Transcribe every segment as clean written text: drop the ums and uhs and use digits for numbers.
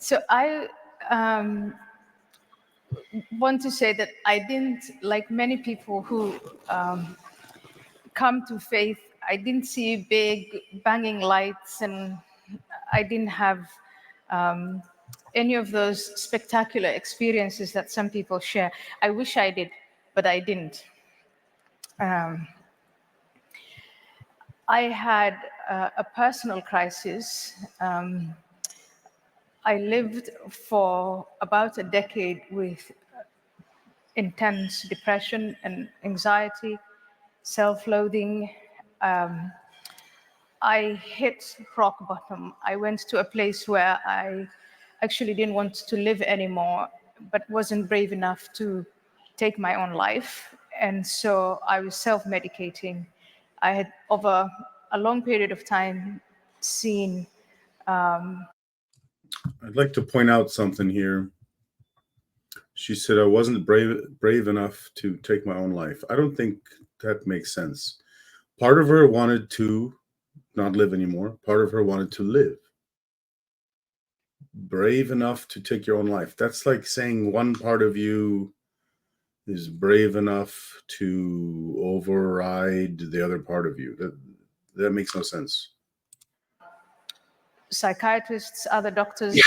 So I want to say that I didn't, like many people who come to faith, I didn't see big banging lights, and I didn't have any of those spectacular experiences that some people share. I wish I did, but I didn't. I had a personal crisis. I lived for about a decade with intense depression and anxiety, self-loathing. I hit rock bottom. I went to a place where I actually didn't want to live anymore, but wasn't brave enough to take my own life. And so I was self-medicating. I had, over a long period of time, seen. I'd like to point out something here. She said, I wasn't brave enough to take my own life. I don't think that makes sense. Part of her wanted to not live anymore. Part of her wanted to live. Brave enough to take your own life. That's like saying one part of you is brave enough to override the other part of you. That makes no sense. Psychiatrists, other doctors,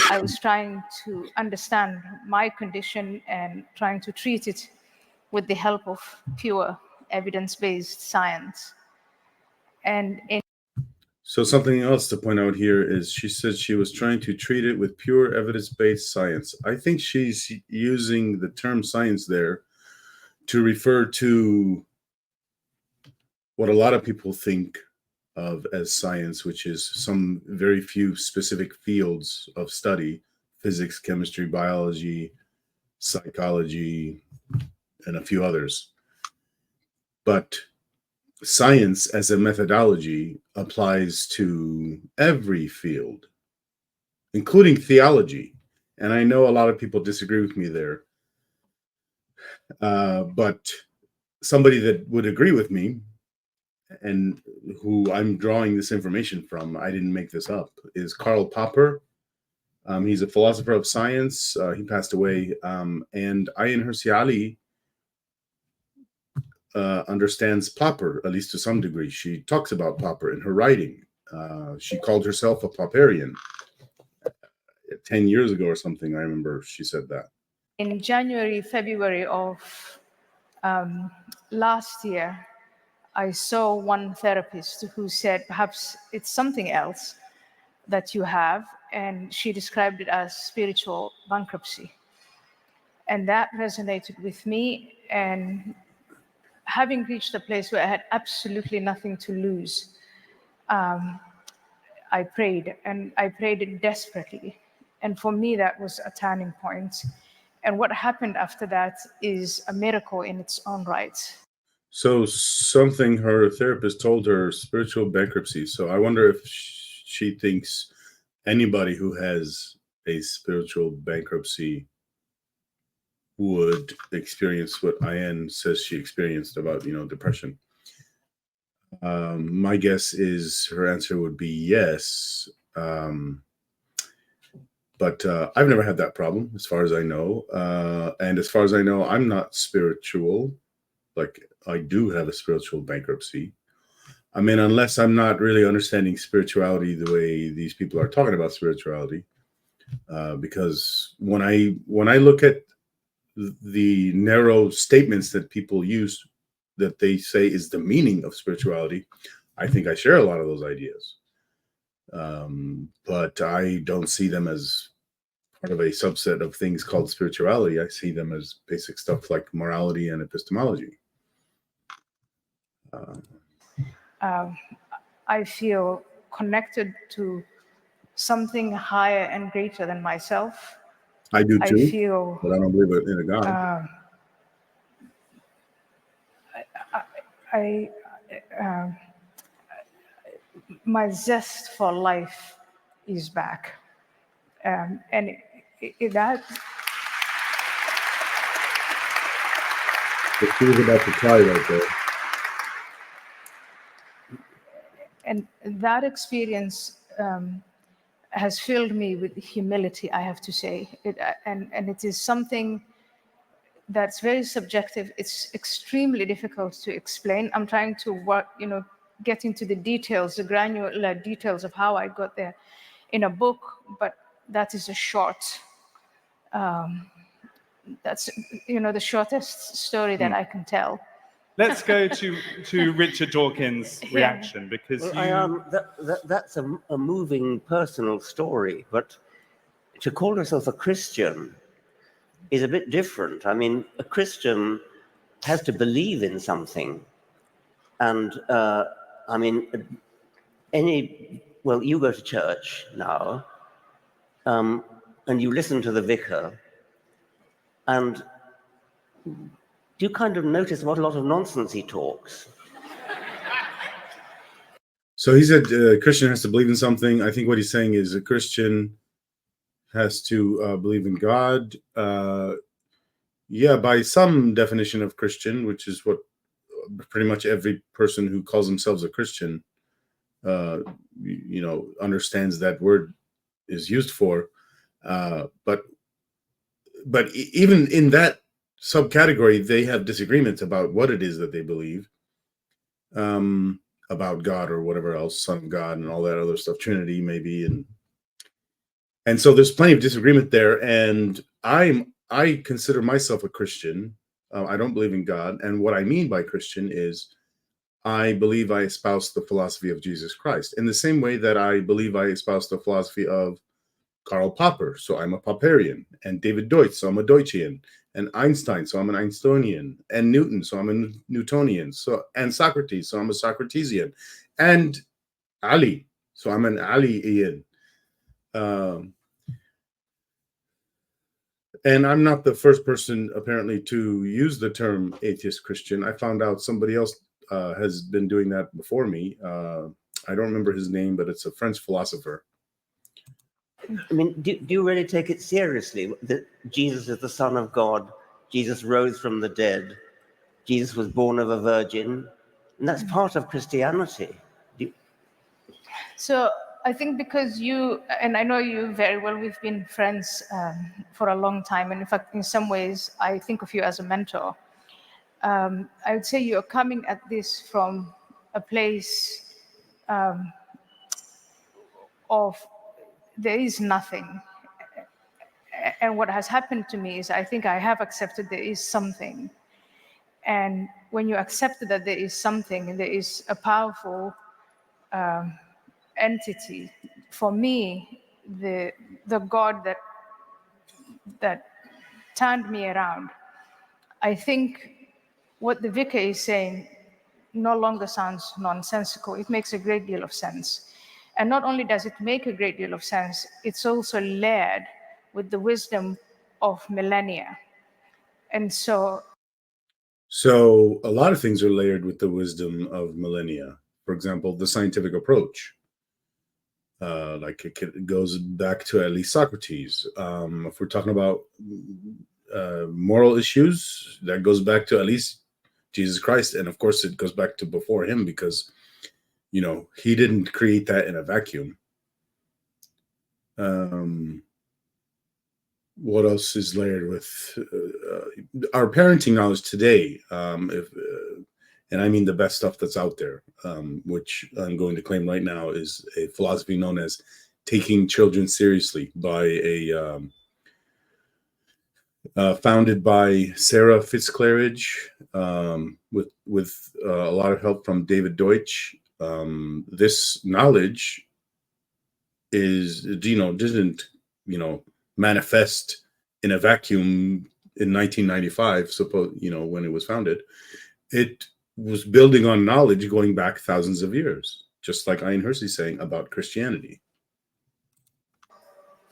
I was trying to understand my condition and trying to treat it with the help of pure evidence-based science. So something else to point out here is she said she was trying to treat it with pure evidence-based science. I think she's using the term science there to refer to what a lot of people think of as science, which is some very few specific fields of study: physics, chemistry, biology, psychology, and a few others. But science as a methodology applies to every field, including theology. And I know a lot of people disagree with me there. But somebody that would agree with me, and who I'm drawing this information from, I didn't make this up, is Karl Popper. He's a philosopher of science. He passed away. And Ayaan Hirsi understands Popper, at least to some degree. She talks about Popper in her writing. She called herself a Popperian 10 years ago or something. I remember she said that. In January, February of last year, I saw one therapist who said, perhaps it's something else that you have, and she described it as spiritual bankruptcy. And that resonated with me, and having reached a place where I had absolutely nothing to lose, I prayed, and I prayed desperately. And for me, that was a turning point. And what happened after that is a miracle in its own right. So something her therapist told her, spiritual bankruptcy. So I wonder if she thinks anybody who has a spiritual bankruptcy would experience what Ayaan says she experienced about, depression. My guess is her answer would be yes. But I've never had that problem, as far as I know. And as far as I know, I'm not spiritual. Like, I do have a spiritual bankruptcy. I mean, unless I'm not really understanding spirituality the way these people are talking about spirituality. Because when I look at the narrow statements that people use that they say is the meaning of spirituality, I think I share a lot of those ideas. But I don't see them as part of a subset of things called spirituality. I see them as basic stuff like morality and epistemology. I feel connected to something higher and greater than myself. I do too, I feel, but I don't believe in a God. My zest for life is back. And that... She was about to cry right there. And that experience has filled me with humility, I have to say. And it is something that's very subjective. It's extremely difficult to explain. I'm trying to work, get into the details, the granular details of how I got there in a book, but that is a short, that's, the shortest story that I can tell. Let's go to Richard Dawkins' reaction, because Well, that's a moving personal story, but to call yourself a Christian is a bit different. I mean, a Christian has to believe in something. And I mean, you go to church now, and you listen to the vicar, and you kind of notice what a lot of nonsense he talks. So he said a Christian has to believe in something. I think what he's saying is a Christian has to believe in God. Yeah, by some definition of Christian, which is what pretty much every person who calls themselves a Christian, understands that word is used for. But even in that subcategory, they have disagreements about what it is that they believe. About God or whatever else, Son of God and all that other stuff, Trinity maybe, and so there's plenty of disagreement there. And I consider myself a Christian. I don't believe in God, and what I mean by Christian is I believe I espouse the philosophy of Jesus Christ in the same way that I believe I espouse the philosophy of Karl Popper, so I'm a Popperian, and David Deutsch, so I'm a Deutschian, and Einstein, so I'm an Einsteinian, and Newton, so I'm a Newtonian, and Socrates, so I'm a Socratesian, and Ali, so I'm an Aliian. And I'm not the first person, apparently, to use the term atheist Christian. I found out somebody else has been doing that before me. I don't remember his name, but it's a French philosopher. I mean, do you really take it seriously that Jesus is the Son of God, Jesus rose from the dead, Jesus was born of a virgin, and that's part of Christianity? So I think because you, and I know you very well, we've been friends for a long time, and in fact, in some ways, I think of you as a mentor. I would say you're coming at this from a place of there is nothing. And what has happened to me is I think I have accepted there is something. And when you accept that there is something, and there is a powerful entity, for me, the God that turned me around, I think what the vicar is saying no longer sounds nonsensical. It makes a great deal of sense. And not only does it make a great deal of sense, it's also layered with the wisdom of millennia. And so a lot of things are layered with the wisdom of millennia. For example, the scientific approach. Like it goes back to at least Socrates. If we're talking about moral issues, that goes back to at least Jesus Christ. And of course, it goes back to before him because, he didn't create that in a vacuum. What else is layered with our parenting knowledge today? And I mean the best stuff that's out there, which I'm going to claim right now is a philosophy known as taking children seriously by founded by Sarah Fitzclarridge, with a lot of help from David Deutsch. This knowledge didn't manifest in a vacuum in 1995. When it was founded, it was building on knowledge going back thousands of years, just like Ayaan Hirsi saying about Christianity.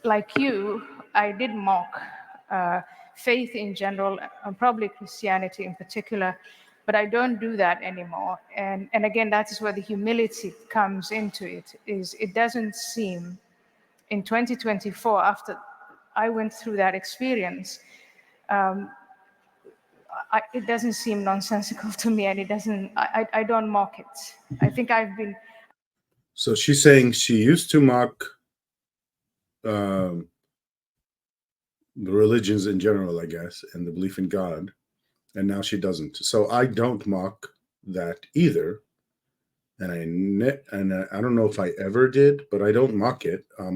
like you, I did mock faith in general, and probably Christianity in particular, but I don't do that anymore. And again, that is where the humility comes into it, is it doesn't seem, in 2024, after I went through that experience, it doesn't seem nonsensical to me, and I don't mock it. I think I've been. So she's saying she used to mock the religions in general, I guess, and the belief in God, and now she doesn't. So I don't mock that either, and I don't know if I ever did, but I don't mock it. I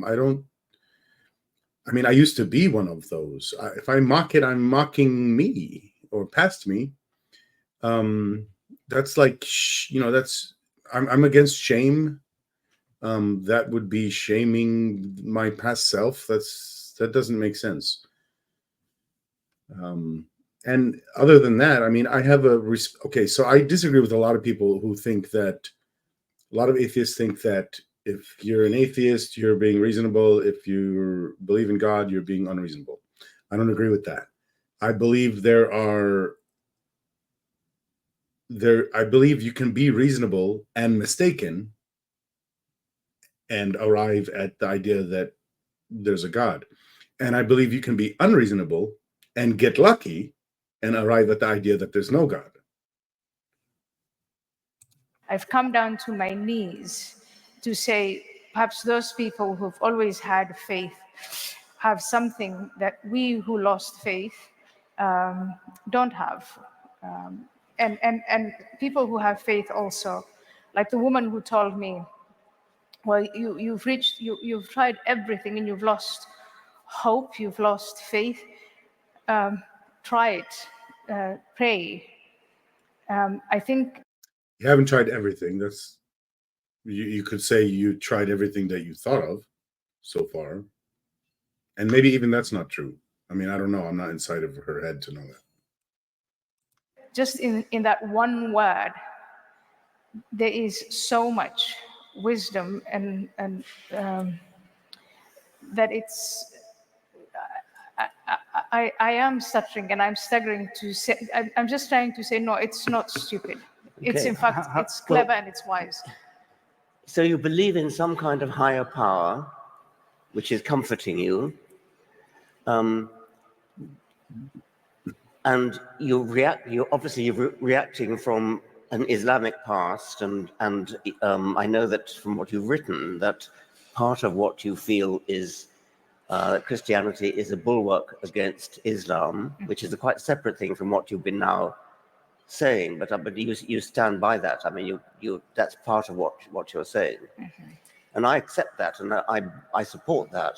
mean, I used to be one of those. If I mock it, I'm mocking me or past me. That's like, that's I'm against shame. That would be shaming my past self. That doesn't make sense. And other than that, I mean, I have okay. So I disagree with a lot of people who think that a lot of atheists think that if you're an atheist, you're being reasonable. If you believe in God, you're being unreasonable. I don't agree with that. I believe I believe you can be reasonable and mistaken and arrive at the idea that there's a God. And I believe you can be unreasonable and get lucky and arrive at the idea that there's no God. I've come down to my knees to say, perhaps those people who've always had faith have something that we who lost faith don't have. And people who have faith also, like the woman who told me, well, you've tried everything and you've lost hope, you've lost faith. Try it, pray. I think You haven't tried everything. You could say you tried everything that you thought of so far. And maybe even that's not true. I mean, I don't know. I'm not inside of her head to know that. just in that one word, there is so much wisdom and that it's, I am stuttering and I'm staggering to say, I'm just trying to say, no, it's not stupid. It's Okay. in fact, it's clever and it's wise. So you believe in some kind of higher power, which is comforting you, and you're obviously reacting from an Islamic past, and I know that from what you've written, that part of what you feel is that Christianity is a bulwark against Islam, which is a quite separate thing from what you've been now saying, but you stand by that. I mean, you that's part of what you're saying, and I accept that, and I support that.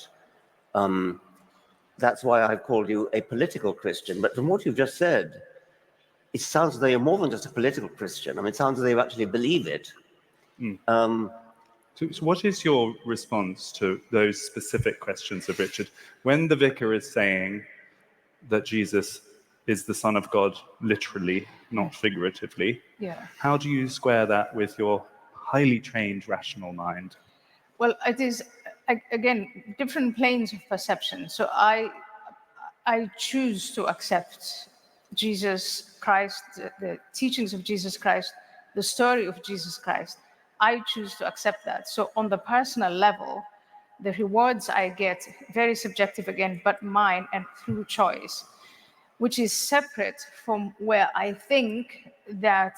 That's why I've called you a political Christian. But from what you've just said, it sounds as though you're more than just a political Christian. I mean, it sounds as though you actually believe it. So what is your response to those specific questions of Richard? When the vicar is saying that Jesus is the Son of God, literally, not figuratively, how do you square that with your highly trained rational mind? Well, it is, again, different planes of perception. So I choose to accept Jesus Christ, the teachings of Jesus Christ, the story of Jesus Christ. I choose to accept that. So on the personal level, the rewards I get, very subjective again, but mine and through choice, which is separate from where I think that,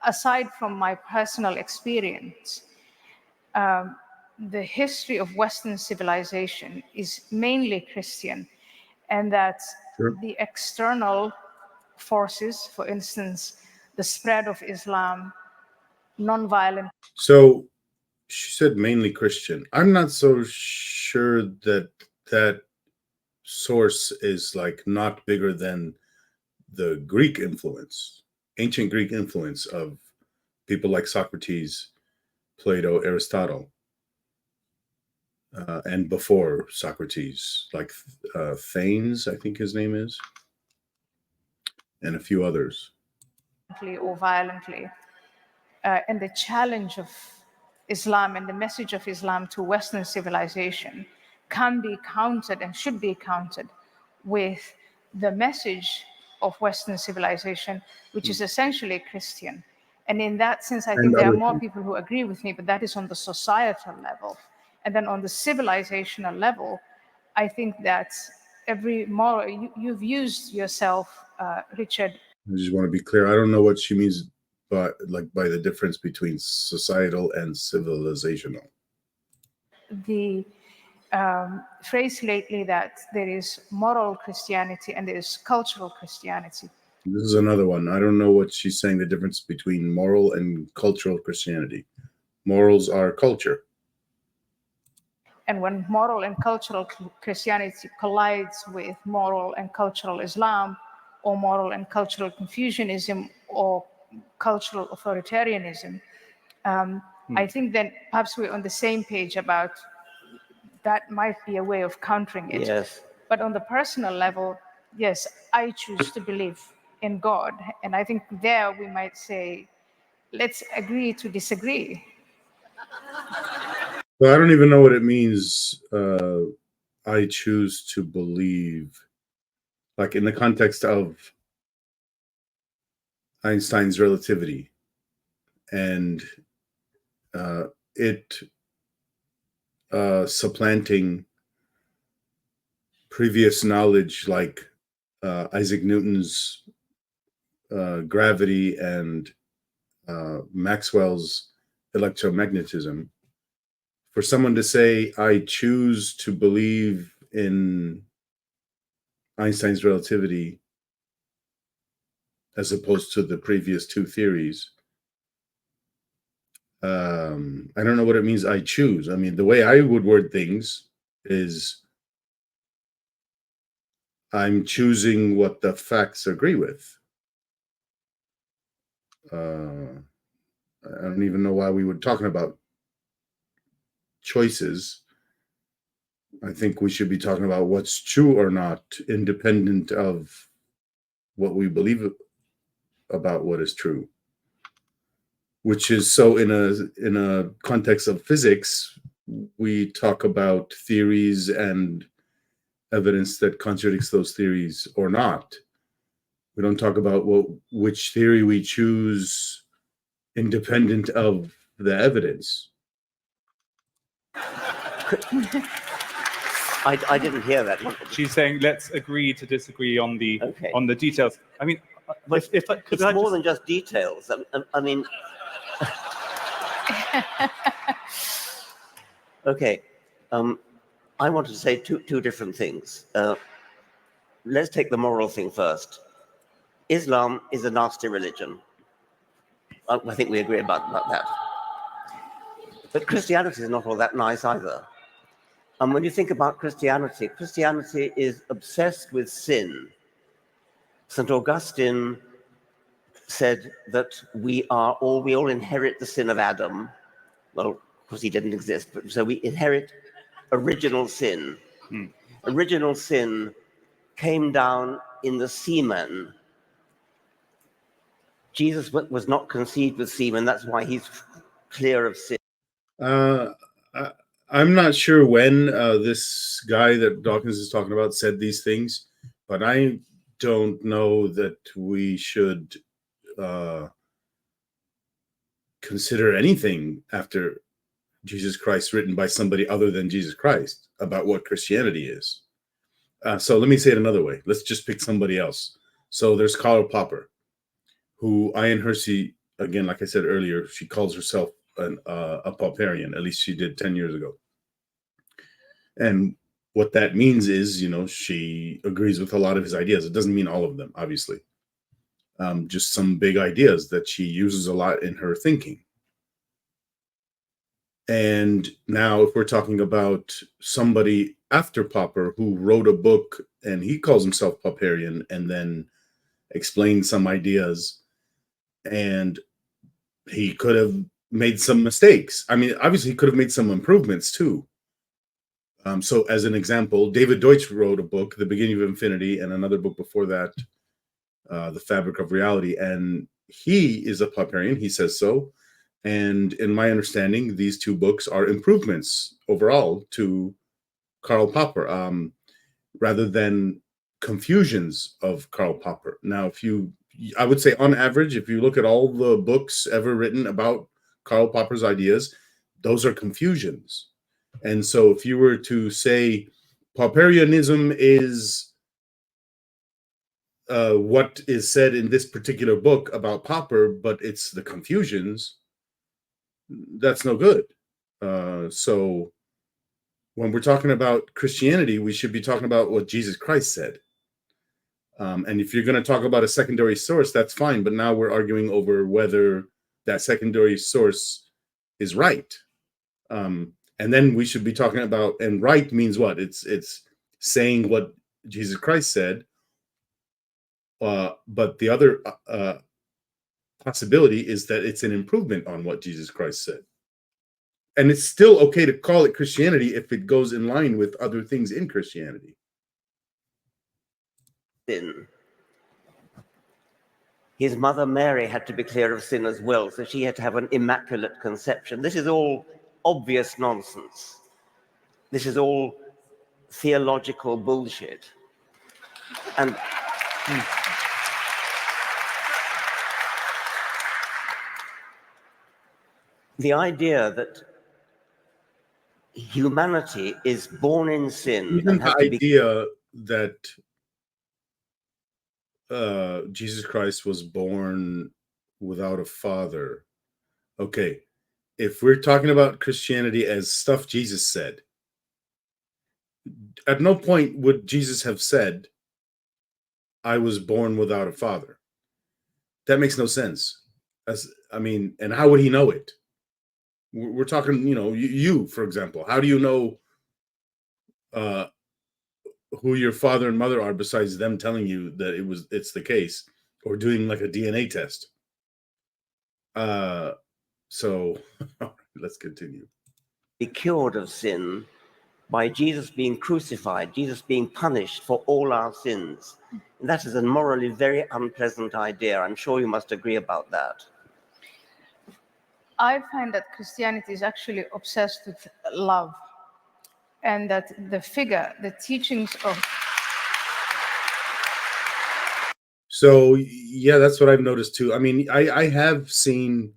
aside from my personal experience, the history of Western civilization is mainly Christian, and that the external forces, for instance, the spread of Islam, nonviolent. So she said mainly Christian. I'm not so sure that source is like not bigger than the Greek influence, ancient Greek influence of people like Socrates, Plato, Aristotle, and before Socrates, like Thanes, I think his name is, and a few others. Or violently. And the challenge of Islam and the message of Islam to Western civilization can be countered and should be countered with the message of Western civilization, which is essentially Christian. And in that sense, I think there are more people who agree with me, but that is on the societal level. And then on the civilizational level, I think that every moral, you've used yourself, Richard. I just want to be clear. I don't know what she means by the difference between societal and civilizational. The phrase lately that there is moral Christianity and there is cultural Christianity. This is another one. I don't know what she's saying, the difference between moral and cultural Christianity. Morals are culture. And when moral and cultural Christianity collides with moral and cultural Islam, or moral and cultural Confucianism, or cultural authoritarianism, I think then perhaps we're on the same page about that might be a way of countering it. Yes. But on the personal level, yes, I choose to believe in God. And I think there we might say, let's agree to disagree. Well, I don't even know what it means. I choose to believe, like in the context of Einstein's relativity, and it supplanting previous knowledge, like Isaac Newton's gravity and Maxwell's electromagnetism. For someone to say, I choose to believe in Einstein's relativity as opposed to the previous two theories, I don't know what it means, I choose. I mean, the way I would word things is I'm choosing what the facts agree with. I don't even know why we were talking about choices. I think we should be talking about what's true or not, independent of what we believe about what is true. Which is, so in a context of physics, we talk about theories and evidence that contradicts those theories or not. We don't talk about which theory we choose independent of the evidence. I didn't hear that. She's saying, let's agree to disagree on the Okay. on the details. I mean, But if I could, it's I more just, than just details. I mean, okay. I want to say two different things. Let's take the moral thing first. Islam is a nasty religion. I think we agree about that. But Christianity is not all that nice either. And when you think about Christianity, Christianity is obsessed with sin. St. Augustine said that we all inherit the sin of Adam. Well, of course, he didn't exist, but so we inherit original sin. Original sin came down in the semen. Jesus was not conceived with semen. That's why he's clear of sin. I'm not sure when this guy that Dawkins is talking about said these things, but I don't know that we should consider anything after Jesus Christ written by somebody other than Jesus Christ about what Christianity is. So let me say it another way. Let's just pick somebody else. So there's Karl Popper, who Ayaan Hirsi, again, like I said earlier, she calls herself a Popperian. At least she did 10 years ago. And what that means is, she agrees with a lot of his ideas. It doesn't mean all of them, obviously. Just some big ideas that she uses a lot in her thinking. And now if we're talking about somebody after Popper who wrote a book and he calls himself Popperian and then explained some ideas, and he could have made some mistakes. I mean, obviously he could have made some improvements too. So as an example, David Deutsch wrote a book, The Beginning of Infinity, and another book before that, The Fabric of Reality. And he is a Popperian, he says so. And in my understanding, these two books are improvements overall to Karl Popper, rather than confusions of Karl Popper. Now, I would say on average, if you look at all the books ever written about Karl Popper's ideas, those are confusions. And so if you were to say Popperianism is what is said in this particular book about Popper, but it's the confusions, that's no good. So when we're talking about Christianity, we should be talking about what Jesus Christ said. And if you're going to talk about a secondary source, that's fine. But now we're arguing over whether that secondary source is right. And then we should be talking about, and right means what? It's saying what Jesus Christ said. But the other possibility is that it's an improvement on what Jesus Christ said. And it's still okay to call it Christianity if it goes in line with other things in Christianity. Sin. His mother Mary had to be clear of sin as well, so she had to have an immaculate conception. This is all obvious nonsense. This is all theological bullshit. And the idea that humanity is born in sin Even and has the to be idea that Jesus Christ was born without a father. Okay, if we're talking about Christianity as stuff Jesus said, at no point would Jesus have said, I was born without a father. That makes no sense. And how would he know it? We're talking, you, for example. How do you know who your father and mother are besides them telling you that it's the case, or doing like a DNA test? So let's continue. Be cured of sin by Jesus being crucified, Jesus being punished for all our sins. And that is a morally very unpleasant idea. I'm sure you must agree about that. I find that Christianity is actually obsessed with love, and that the teachings of... So yeah, that's what I've noticed too. I mean, I have seen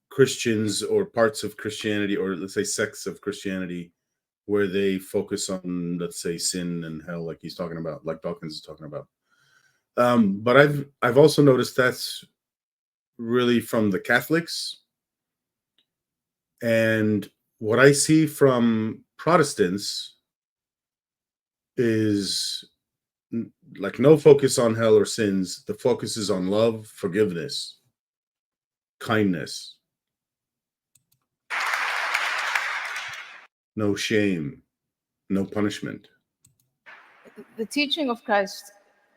Christians or parts of Christianity, or let's say sects of Christianity, where they focus on, let's say, sin and hell, like he's talking about, like Dawkins is talking about. But I've also noticed that's really from the Catholics. And what I see from Protestants is like no focus on hell or sins. The focus is on love, forgiveness, kindness, no shame, no punishment. The teaching of Christ,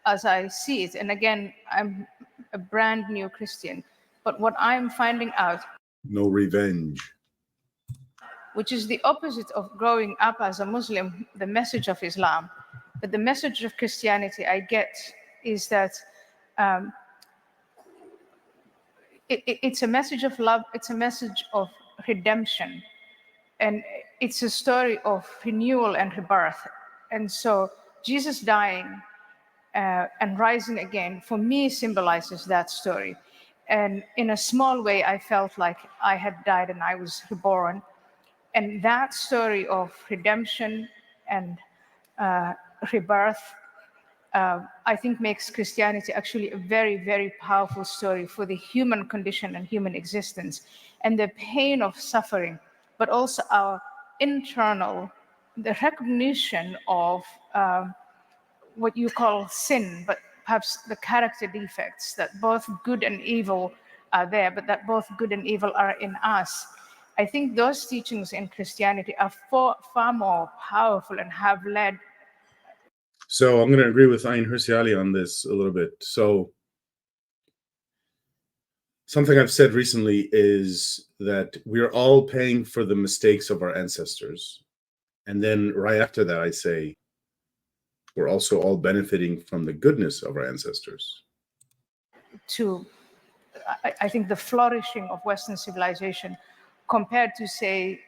as I see it, and again, I'm a brand new Christian, but what I'm finding out, no revenge, which is the opposite of growing up as a Muslim, the message of Islam. But the message of Christianity I get is that it's a message of love, it's a message of redemption, and it's a story of renewal and rebirth. And so Jesus dying and rising again, for me, symbolizes that story. And in a small way, I felt like I had died and I was reborn. And that story of redemption and rebirth, I think makes Christianity actually a very, very powerful story for the human condition and human existence, and the pain of suffering, but also our the recognition of what you call sin, but perhaps the character defects, that both good and evil are there, but that both good and evil are in us. I think those teachings in Christianity are far more powerful and have led. So I'm going to agree with Ayaan Hirsi on this a little bit. So something I've said recently is that we are all paying for the mistakes of our ancestors. And then right after that, I say, we're also all benefiting from the goodness of our ancestors. I think the flourishing of Western civilization, compared to, say,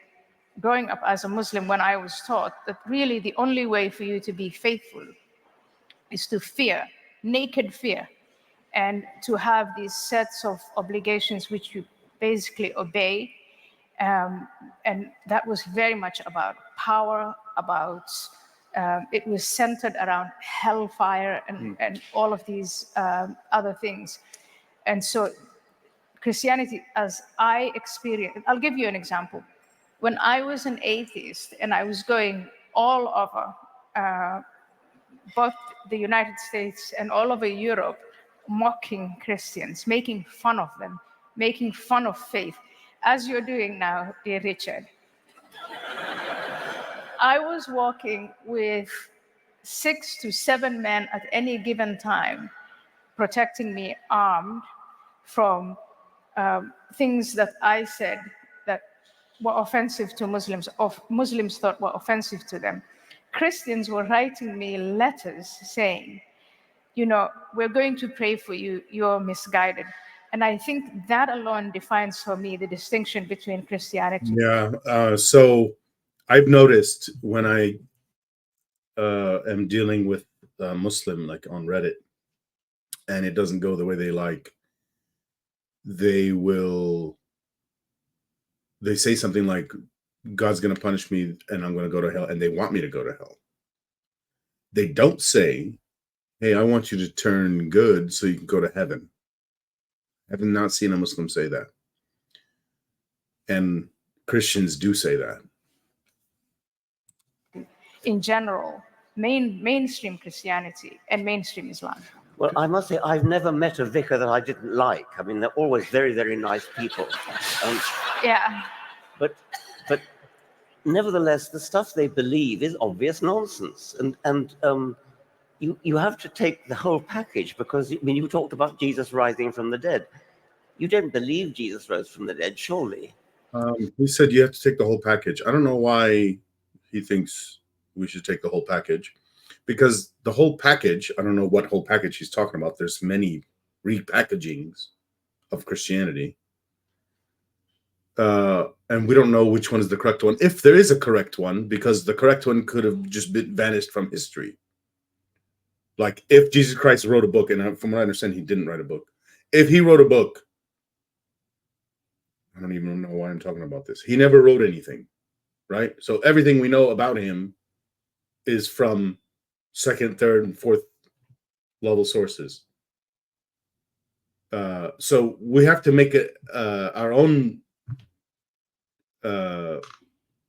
growing up as a Muslim, when I was taught that really the only way for you to be faithful is to fear, naked fear, and to have these sets of obligations which you basically obey. And that was very much about power, it was centered around hellfire and all of these other things. And so Christianity, as I experience, I'll give you an example. when I was an atheist and I was going all over both the United States and all over Europe, mocking Christians, making fun of them, making fun of faith, as you're doing now, dear Richard. I was walking with 6 to 7 men at any given time, protecting me, armed, from things that I said that were offensive to Muslims, or Muslims thought were offensive to them. Christians were writing me letters saying, you know, we're going to pray for you, you're misguided. And I think that alone defines for me the distinction between Christianity. Yeah. So I've noticed when I am dealing with a Muslim, like on Reddit, and it doesn't go the way they like, they say something like, God's going to punish me and I'm going to go to hell, and they want me to go to hell. They don't say, hey, I want you to turn good so you can go to heaven. I have not seen a Muslim say that. And Christians do say that. In general, mainstream Christianity and mainstream Islam. Well, I must say, I've never met a vicar that I didn't like. I mean, they're always very, very nice people. Yeah. But nevertheless, the stuff they believe is obvious nonsense. And you have to take the whole package, because when you talked about Jesus rising from the dead, you don't believe Jesus rose from the dead, surely. He said you have to take the whole package. I don't know why he thinks we should take the whole package, because the whole package, I don't know what whole package he's talking about. There's many repackagings of Christianity. And we don't know which one is the correct one, if there is a correct one, because the correct one could have just been vanished from history. Like if Jesus Christ wrote a book, and from what I understand, he didn't write a book. If he wrote a book, I don't even know why I'm talking about this. He never wrote anything, right? So everything we know about him is from second, third, and fourth level sources. So we have to make it our own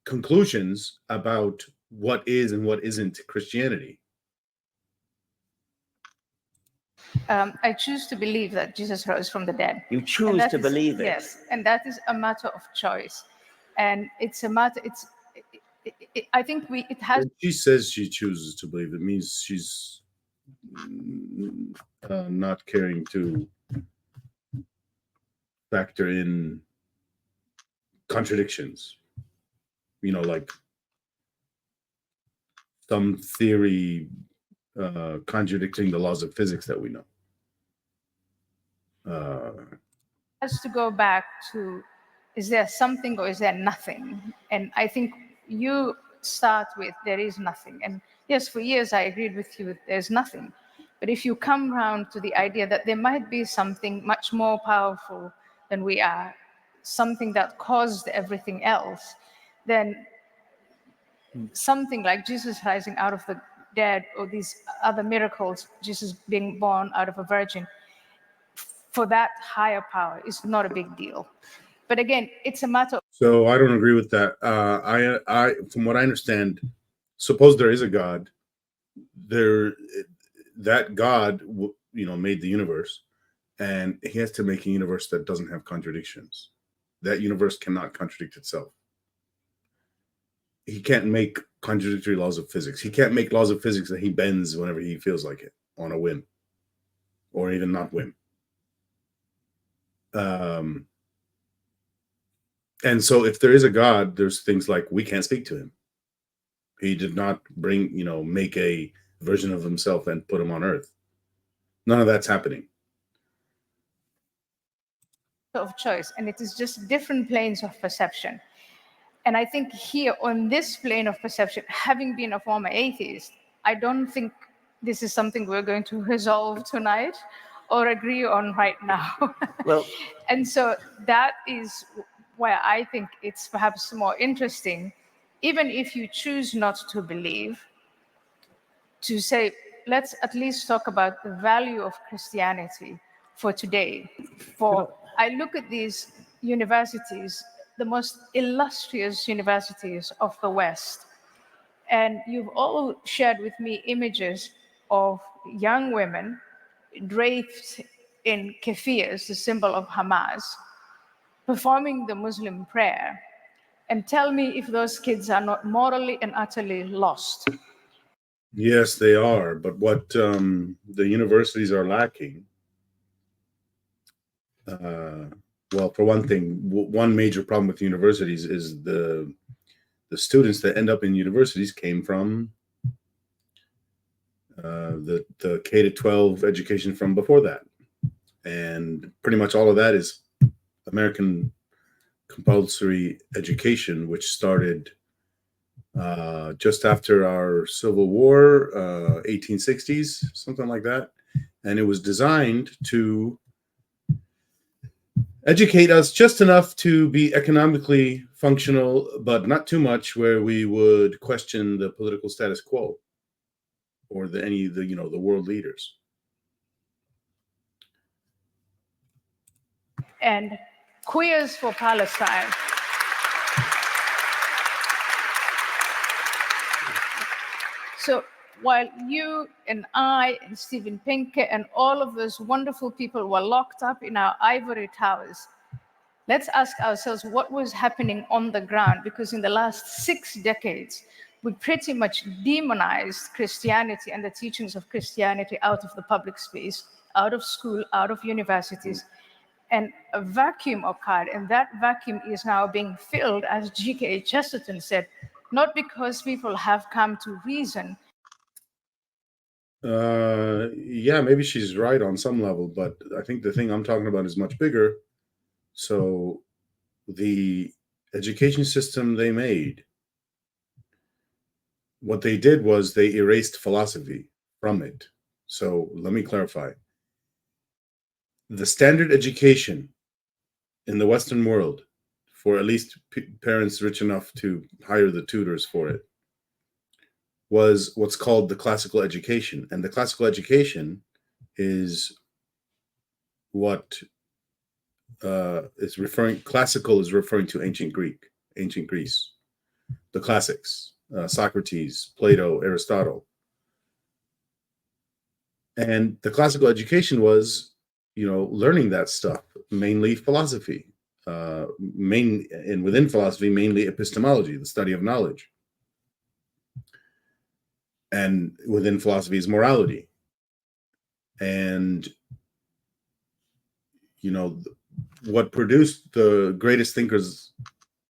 conclusions about what is and what isn't Christianity. I choose to believe that Jesus rose from the dead. You choose to believe it. Yes, and that is a matter of choice. And it's a matter, I think it has. When she says she chooses to believe, it means she's not caring to factor in contradictions. You know, like some theory contradicting the laws of physics that we know. Has to go back to, is there something or is there nothing? And I think you start with there is nothing. And yes, for years I agreed with you, there's nothing. But if you come around to the idea that there might be something much more powerful than we are, something that caused everything else, then something like Jesus rising out of the dead, or these other miracles, Jesus being born out of a virgin, for that higher power is not a big deal. But again, it's a matter of. So I don't agree with that. I from what I understand, suppose there is a God. That God, made the universe, and he has to make a universe that doesn't have contradictions. That universe cannot contradict itself. He can't make contradictory laws of physics. He can't make laws of physics that he bends whenever he feels like it, on a whim, or even not whim. And so if there is a God, there's things like we can't speak to him. He did not make a version of himself and put him on earth. None of that's happening. Of choice, and it is just different planes of perception. And I think here on this plane of perception, having been a former atheist, I don't think this is something we're going to resolve tonight or agree on right now. Well, and so that is where I think it's perhaps more interesting, even if you choose not to believe, to say, let's at least talk about the value of Christianity for today. I look at these universities the most illustrious universities of the West. And you've all shared with me images of young women draped in keffiyehs, the symbol of Hamas, performing the Muslim prayer. And tell me if those kids are not morally and utterly lost. Yes, they are. But what the universities are lacking, well, for one thing, one major problem with universities is the students that end up in universities came from the K to 12 education from before that. And pretty much all of that is American compulsory education, which started just after our Civil War, 1860s, something like that. And it was designed to educate us just enough to be economically functional, but not too much where we would question the political status quo or the world leaders. And Queers for Palestine. So while you and I and Stephen Pinker and all of those wonderful people were locked up in our ivory towers, let's ask ourselves what was happening on the ground, because in the last 6 decades, we pretty much demonized Christianity and the teachings of Christianity out of the public space, out of school, out of universities. And a vacuum occurred, and that vacuum is now being filled, as G.K. Chesterton said, not because people have come to reason. Yeah, maybe she's right on some level, but I think the thing I'm talking about is much bigger. So the education system they made, what they did was they erased philosophy from it. So let me clarify. The standard education in the Western world, for at least parents rich enough to hire the tutors for it, was what's called the classical education. And the classical education is what classical is referring to ancient Greece, the classics, Socrates, Plato, Aristotle. And the classical education was, learning that stuff, mainly philosophy, and within philosophy, mainly epistemology, the study of knowledge. And within philosophy is morality. And, what produced the greatest thinkers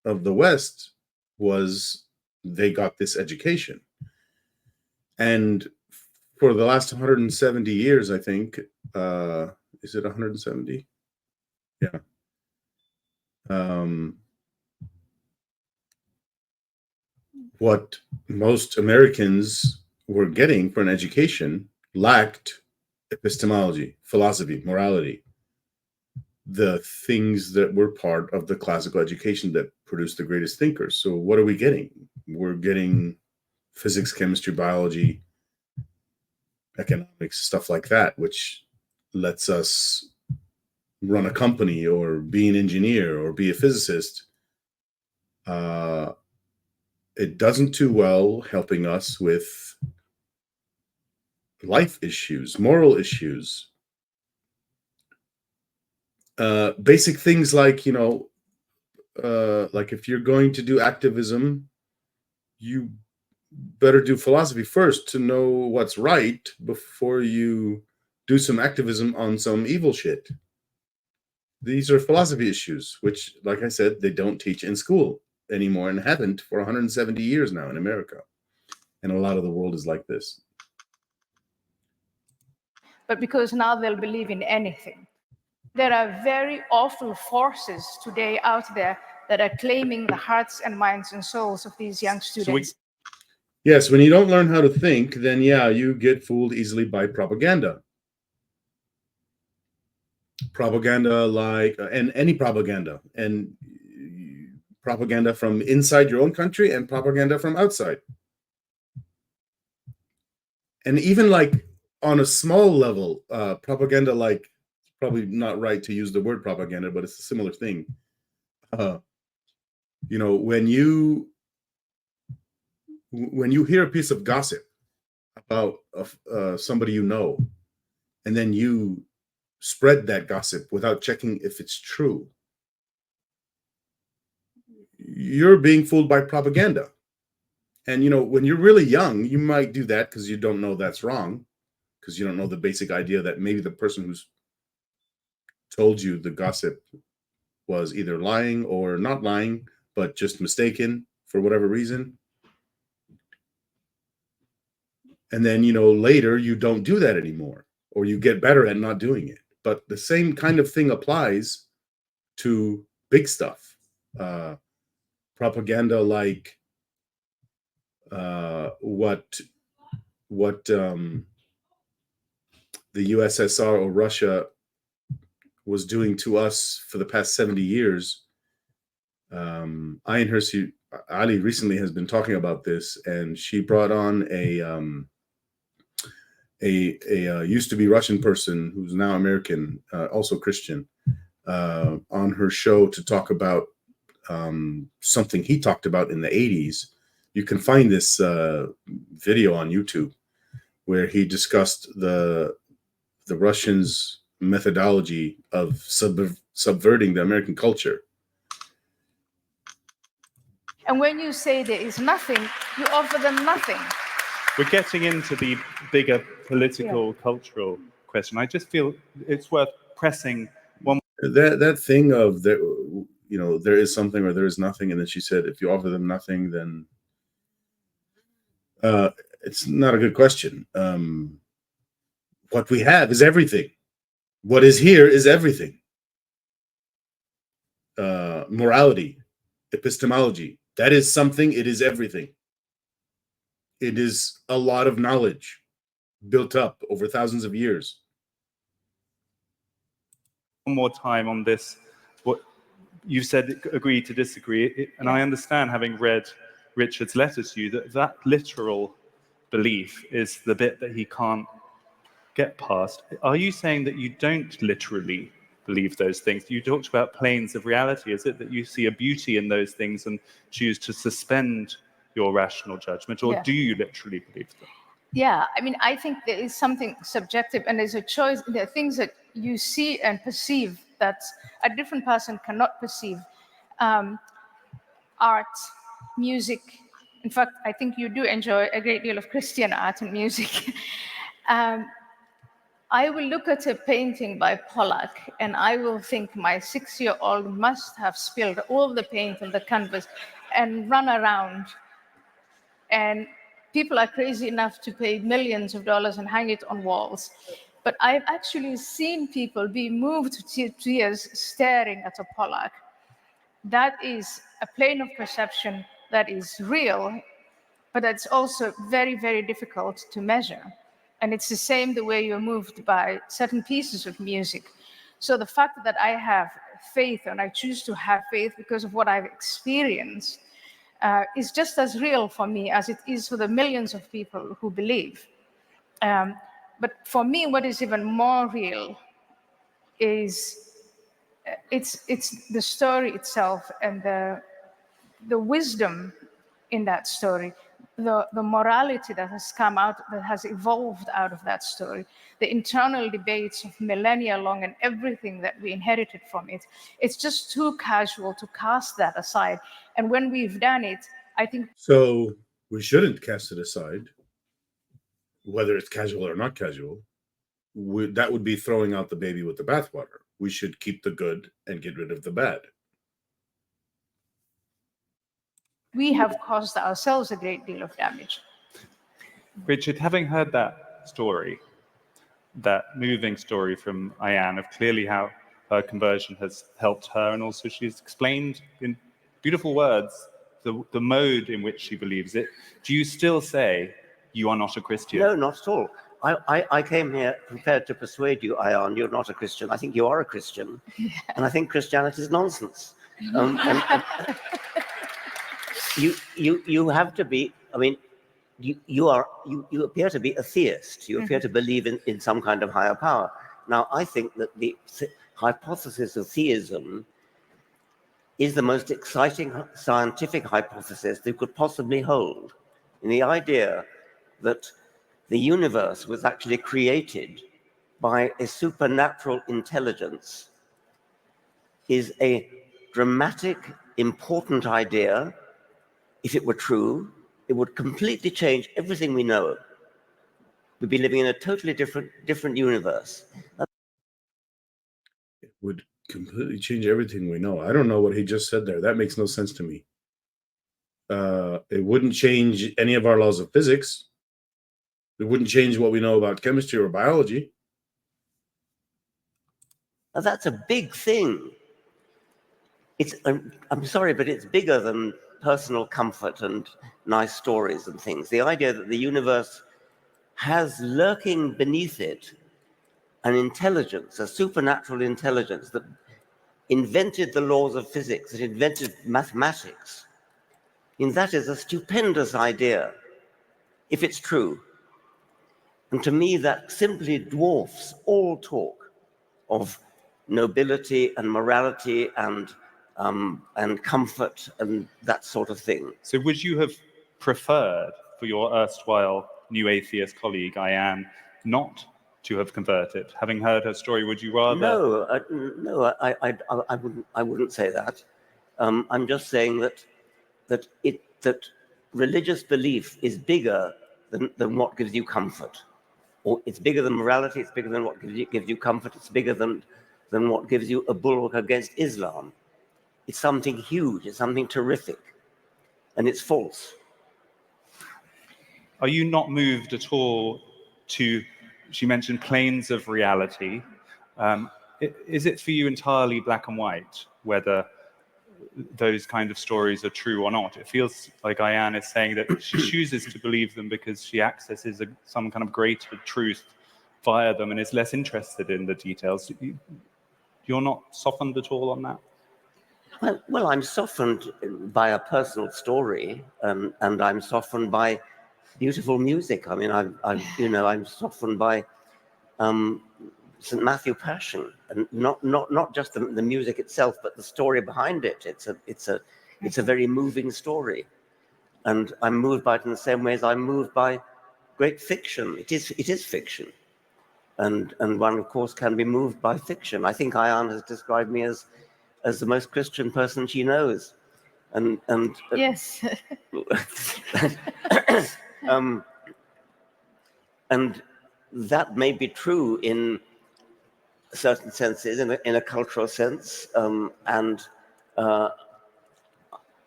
of the West was they got this education. And for the last 170 years, I think, is it 170? Yeah. What most Americans were getting for an education lacked epistemology, philosophy, morality, the things that were part of the classical education that produced the greatest thinkers. So what are we getting? We're getting physics, chemistry, biology, economics, stuff like that, which lets us run a company or be an engineer or be a physicist. It doesn't do well helping us with life issues, moral issues, basic things like, like if you're going to do activism, you better do philosophy first to know what's right before you do some activism on some evil shit. These are philosophy issues, which, like I said, they don't teach in school anymore and haven't for 170 years now in America. And a lot of the world is like this. But because now they'll believe in anything. There are very awful forces today out there that are claiming the hearts and minds and souls of these young students. Yes, when you don't learn how to think, then yeah, you get fooled easily by propaganda. Propaganda and any propaganda, and propaganda from inside your own country and propaganda from outside. And even like on a small level, propaganda, like, probably not right to use the word propaganda, but it's a similar thing. You know, when you hear a piece of gossip about somebody you know, and then you spread that gossip without checking if it's true, you're being fooled by propaganda. And, you know, when you're really young, you might do that because you don't know that's wrong, because you don't know the basic idea that maybe the person who's told you the gossip was either lying or not lying, but just mistaken for whatever reason. And then, you know, later you don't do that anymore, or you get better at not doing it. But the same kind of thing applies to big stuff. Propaganda like what the USSR or Russia was doing to us for the past 70 years. Ayaan Hirsi Ali recently has been talking about this, and she brought on a used to be Russian person who's now American, also Christian, on her show to talk about something he talked about in the 80s. You can find this video on YouTube where he discussed the Russians' methodology of subverting the American culture. And when you say there is nothing, you offer them nothing. We're getting into the bigger political, cultural question. I just feel it's worth pressing one. That thing of there, you know, there is something or there is nothing, and then she said, if you offer them nothing, then it's not a good question. What we have is everything. What is here is everything. Morality, epistemology, that is something. It is everything. It is a lot of knowledge built up over thousands of years. One more time on this. What you said, agree to disagree, and I understand, having read Richard's letter to you, that literal belief is the bit that he can't get past. Are you saying that you don't literally believe those things? You talked about planes of reality. Is it that you see a beauty in those things and choose to suspend your rational judgment, or do you literally believe them? Yeah, I mean, I think there is something subjective, and there's a choice. There are things that you see and perceive that a different person cannot perceive. Art, music. In fact, I think you do enjoy a great deal of Christian art and music. I will look at a painting by Pollock and I will think my 6-year-old must have spilled all the paint on the canvas and run around. And people are crazy enough to pay millions of dollars and hang it on walls. But I've actually seen people be moved to tears staring at a Pollock. That is a plane of perception that is real, but that's also very, very difficult to measure. And it's the same the way you're moved by certain pieces of music. So the fact that I have faith, and I choose to have faith because of what I've experienced, is just as real for me as it is for the millions of people who believe. But for me, what is even more real is it's the story itself and the wisdom in that story, the morality that has come out, that has evolved out of that story, the internal debates of millennia long and everything that we inherited from it. It's just too casual to cast that aside. And when we've done it, I think... So we shouldn't cast it aside, whether it's casual or not casual. That would be throwing out the baby with the bathwater. We should keep the good and get rid of the bad. We have caused ourselves a great deal of damage. Richard, having heard that story, that moving story from Ayaan of clearly how her conversion has helped her, and also she's explained in beautiful words the mode in which she believes it, do you still say you are not a Christian? No, not at all. I came here prepared to persuade you, Ayaan, you're not a Christian. I think you are a Christian. Yeah. And I think Christianity is nonsense. You have to be, I mean, you appear to be a theist. You appear to believe in some kind of higher power. Now, I think that the hypothesis of theism is the most exciting scientific hypothesis they could possibly hold. And the idea that the universe was actually created by a supernatural intelligence is a dramatic, important idea. If it were true, it would completely change everything we know. We'd be living in a totally different universe. It would completely change everything we know. I don't know what he just said there. That makes no sense to me. It wouldn't change any of our laws of physics. It wouldn't change what we know about chemistry or biology. Now, that's a big thing. I'm sorry, but it's bigger than personal comfort and nice stories and things. The idea that the universe has lurking beneath it an intelligence, a supernatural intelligence that invented the laws of physics, that invented mathematics. And that is a stupendous idea, if it's true. And to me, that simply dwarfs all talk of nobility and morality and comfort and that sort of thing. So would you have preferred for your erstwhile new atheist colleague, Ayaan, not to have converted? Having heard her story, would you rather? No, I wouldn't say that. I'm just saying that religious belief is bigger than what gives you comfort. Or it's bigger than morality, it's bigger than what gives you comfort, it's bigger than what gives you a bulwark against Islam. It's something huge, it's something terrific, and it's false. Are you not moved at all to, she mentioned planes of reality. Is it for you entirely black and white, whether those kind of stories are true or not? It feels like Ayaan is saying that she chooses to believe them because she accesses some kind of greater truth via them and is less interested in the details. You're not softened at all on that? Well, I'm softened by a personal story, and I'm softened by beautiful music. I mean, I'm softened by St. Matthew Passion, and not just the music itself, but the story behind it. It's a very moving story, and I'm moved by it in the same way as I'm moved by great fiction. It is fiction, and one of course can be moved by fiction. I think Ayaan has described me as the most Christian person she knows, and Yes. and that may be true in certain senses, in a cultural sense, and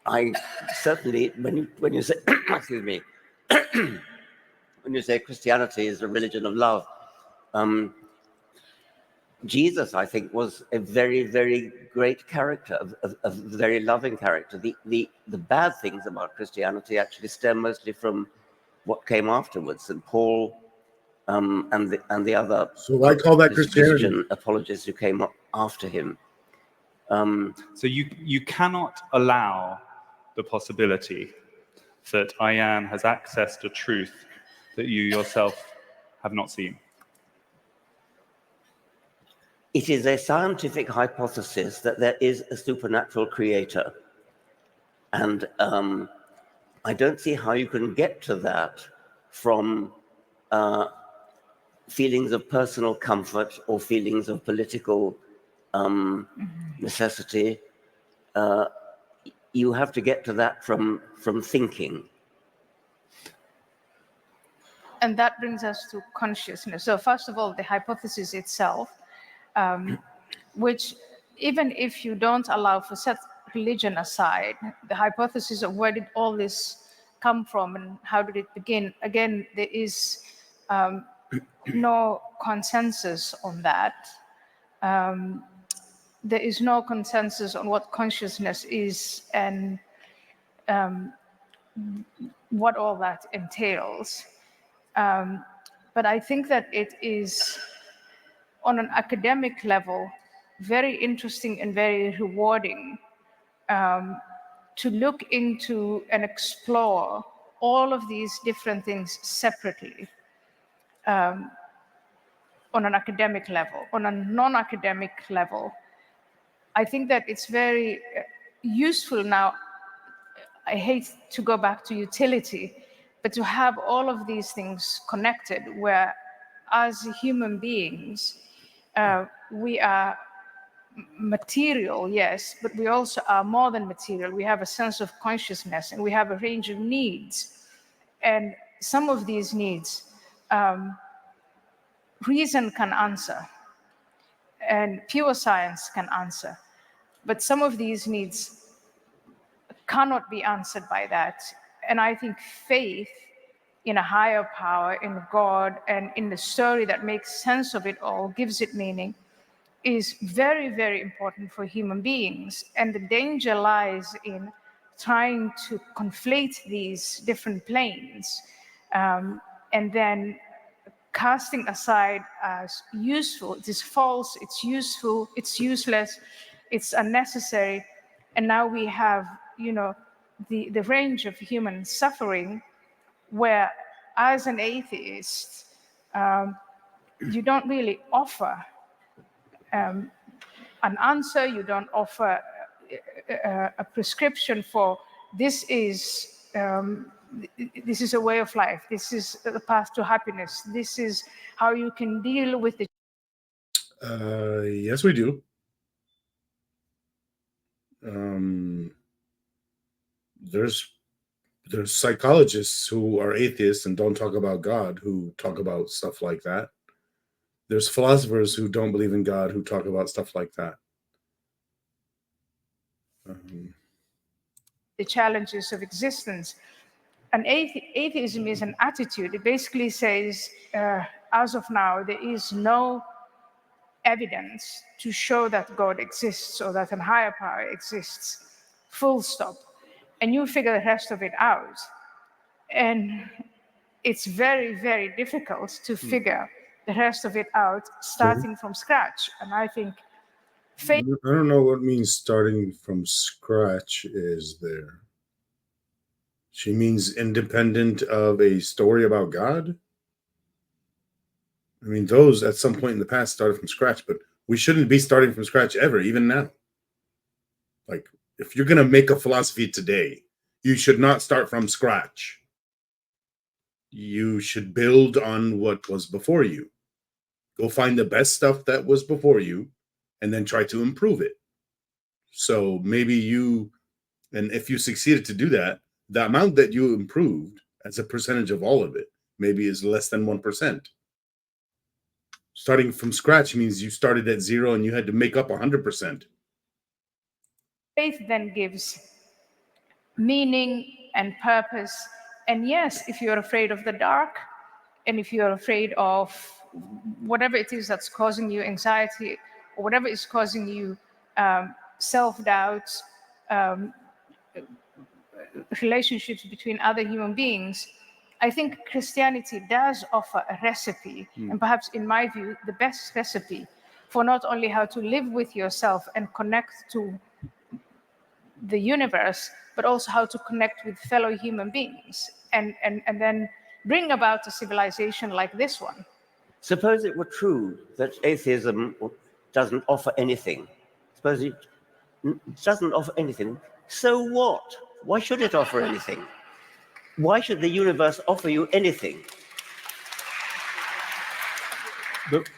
I certainly, when you say, excuse me, when you say Christianity is a religion of love, Jesus, I think, was a very, very great character, a very loving character. The bad things about Christianity actually stem mostly from what came afterwards, and Paul and the other. So I call that Christianity. Christian apologists who came up after him. So you cannot allow the possibility that Ayaan has accessed a truth that you yourself have not seen. It is a scientific hypothesis that there is a supernatural creator. And I don't see how you can get to that from feelings of personal comfort or feelings of political necessity. You have to get to that from thinking. And that brings us to consciousness. So first of all, the hypothesis itself, which even if you don't allow for set religion aside, the hypothesis of where did all this come from and how did it begin? Again, there is no consensus on that. There is no consensus on what consciousness is and what all that entails. But I think that it is, on an academic level, very interesting and very rewarding to look into and explore all of these different things separately on an academic level. On a non-academic level, I think that it's very useful now. I hate to go back to utility, but to have all of these things connected, where as human beings, we are material, yes, but we also are more than material. We have a sense of consciousness, and we have a range of needs. And some of these needs, reason can answer, and pure science can answer. But some of these needs cannot be answered by that. And I think faith in a higher power, in God, and in the story that makes sense of it all, gives it meaning, is very, very important for human beings. And the danger lies in trying to conflate these different planes, and then casting aside as useful. It is false, it's useful, it's useless, it's unnecessary. And now we have, the range of human suffering, where as an atheist, you don't really offer an answer, you don't offer a prescription for this is a way of life, this is the path to happiness, this is how you can deal with the Yes, we do. There's psychologists who are atheists and don't talk about God who talk about stuff like that. There's philosophers who don't believe in God who talk about stuff like that. the challenges of existence. And atheism is an attitude. It basically says, as of now, there is no evidence to show that God exists or that a higher power exists, full stop. And you figure the rest of it out. And it's very, very difficult to figure the rest of it out starting from scratch. And I think faith. I don't know what means starting from scratch is there. She means independent of a story about God? I mean, those at some point in the past started from scratch, but we shouldn't be starting from scratch ever, even now. Like, if you're going to make a philosophy today, you should not start from scratch. You should build on what was before you. Go find the best stuff that was before you and then try to improve it. So maybe and if you succeeded to do that, the amount that you improved as a percentage of all of it maybe is less than 1%. Starting from scratch means you started at 0 and you had to make up 100%. Faith then gives meaning and purpose. And yes, if you're afraid of the dark, and if you're afraid of whatever it is that's causing you anxiety, or whatever is causing you self-doubt, relationships between other human beings, I think Christianity does offer a recipe, and perhaps in my view, the best recipe for not only how to live with yourself and connect to the universe, but also how to connect with fellow human beings, and then bring about a civilization like this one. Suppose it were true that atheism doesn't offer anything. Suppose it doesn't offer anything. So what? Why should it offer anything? Why should the universe offer you anything? But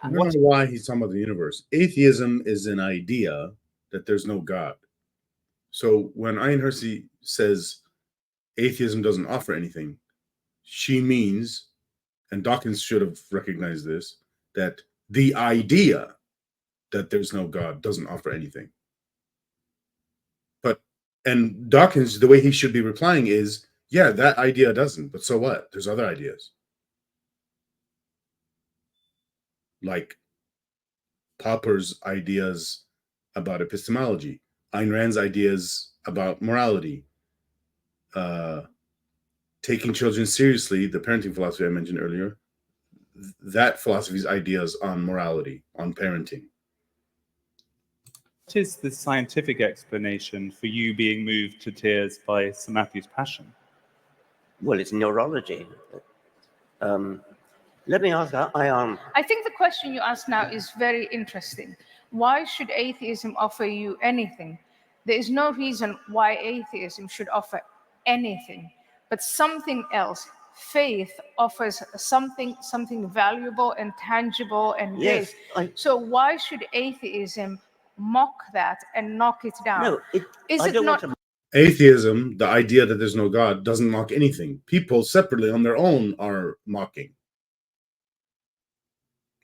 I don't know why he's talking about the universe. Atheism is an idea that there's no God. So when Ayaan Hirsi says atheism doesn't offer anything, she means, and Dawkins should have recognized this, that the idea that there's no God doesn't offer anything. And Dawkins, the way he should be replying is, yeah, that idea doesn't, but so what? There's other ideas. Like Popper's ideas about epistemology, Ayn Rand's ideas about morality, taking children seriously, the parenting philosophy I mentioned earlier, that philosophy's ideas on morality, on parenting. what is the scientific explanation for you being moved to tears by Sir Matthew's passion? Well, it's neurology. Let me ask Ayaan. I think the question you ask now is very interesting. Why should atheism offer you anything? There is no reason why atheism should offer anything, but something else. Faith offers something valuable and tangible and great. Yes, So why should atheism mock that and knock it down? no, Is I it don't not want to. Atheism, the idea that there's no God, doesn't mock anything. People separately on their own are mocking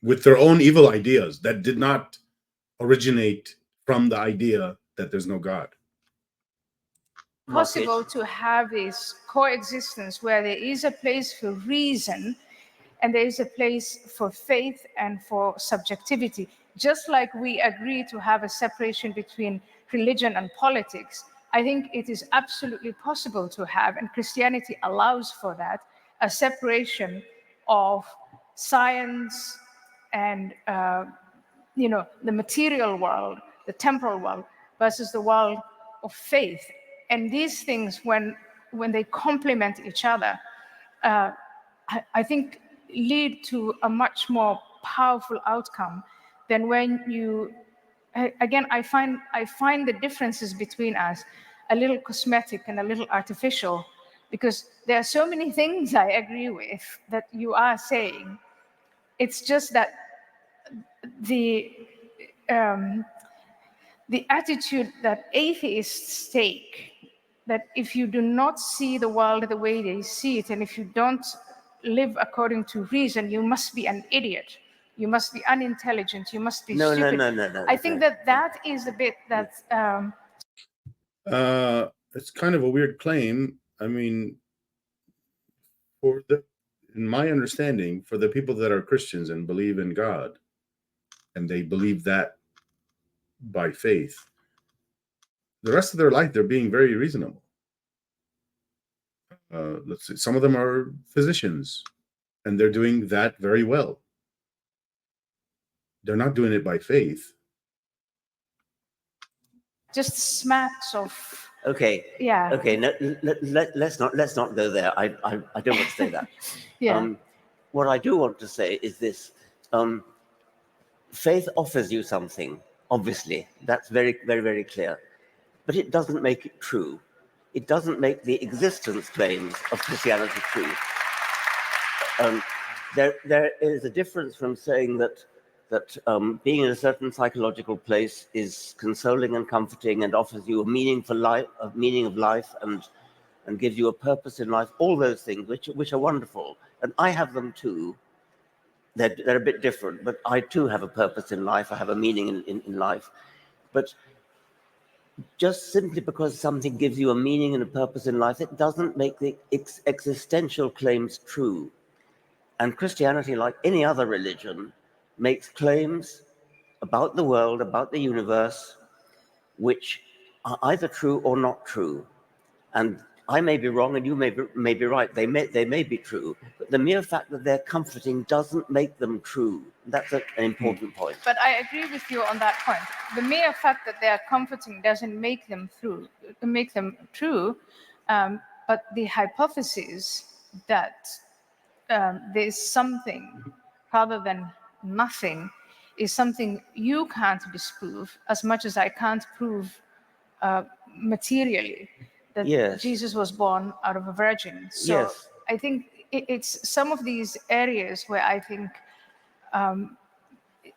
with their own evil ideas that did not originate from the idea that there's no God. possible to have this coexistence where there is a place for reason and there is a place for faith and for subjectivity? Just like we agree to have a separation between religion and politics, I think it is absolutely possible to have, and Christianity allows for that, a separation of science and the material world, the temporal world, versus the world of faith. And these things, when they complement each other, I think lead to a much more powerful outcome than when you. Again, I find the differences between us a little cosmetic and a little artificial, because there are so many things I agree with that you are saying. It's just that the attitude that atheists take, that if you do not see the world the way they see it, and if you don't live according to reason, you must be an idiot, you must be unintelligent, you must be stupid. No. I think that is a bit that It's kind of a weird claim. I mean, in my understanding, for the people that are Christians and believe in God, and they believe that by faith, the rest of their life they're being very reasonable. Let's see, some of them are physicians, and they're doing that very well. They're not doing it by faith. just smacks of Okay. yeah. Okay. No, let's not go there. I don't want to say that. Yeah. What I do want to say is this: faith offers you something. Obviously, that's very, very, very clear. But it doesn't make it true. It doesn't make the existence claims of Christianity true. There is a difference from saying that being in a certain psychological place is consoling and comforting and offers you a meaning of life, and gives you a purpose in life. All those things, which are wonderful, and I have them too. They're a bit different, but I too have a purpose in life. I have a meaning in life. But just simply because something gives you a meaning and a purpose in life, it doesn't make the existential claims true. And Christianity, like any other religion, makes claims about the world, about the universe, which are either true or not true. And I may be wrong and you may be right. They may be true, but the mere fact that they're comforting doesn't make them true. That's an important point. But I agree with you on that point. The mere fact that they are comforting doesn't make them true. But the hypothesis that there's something rather than nothing is something you can't disprove, as much as I can't prove materially that Yes. Jesus was born out of a virgin. So Yes. I think it's some of these areas where I think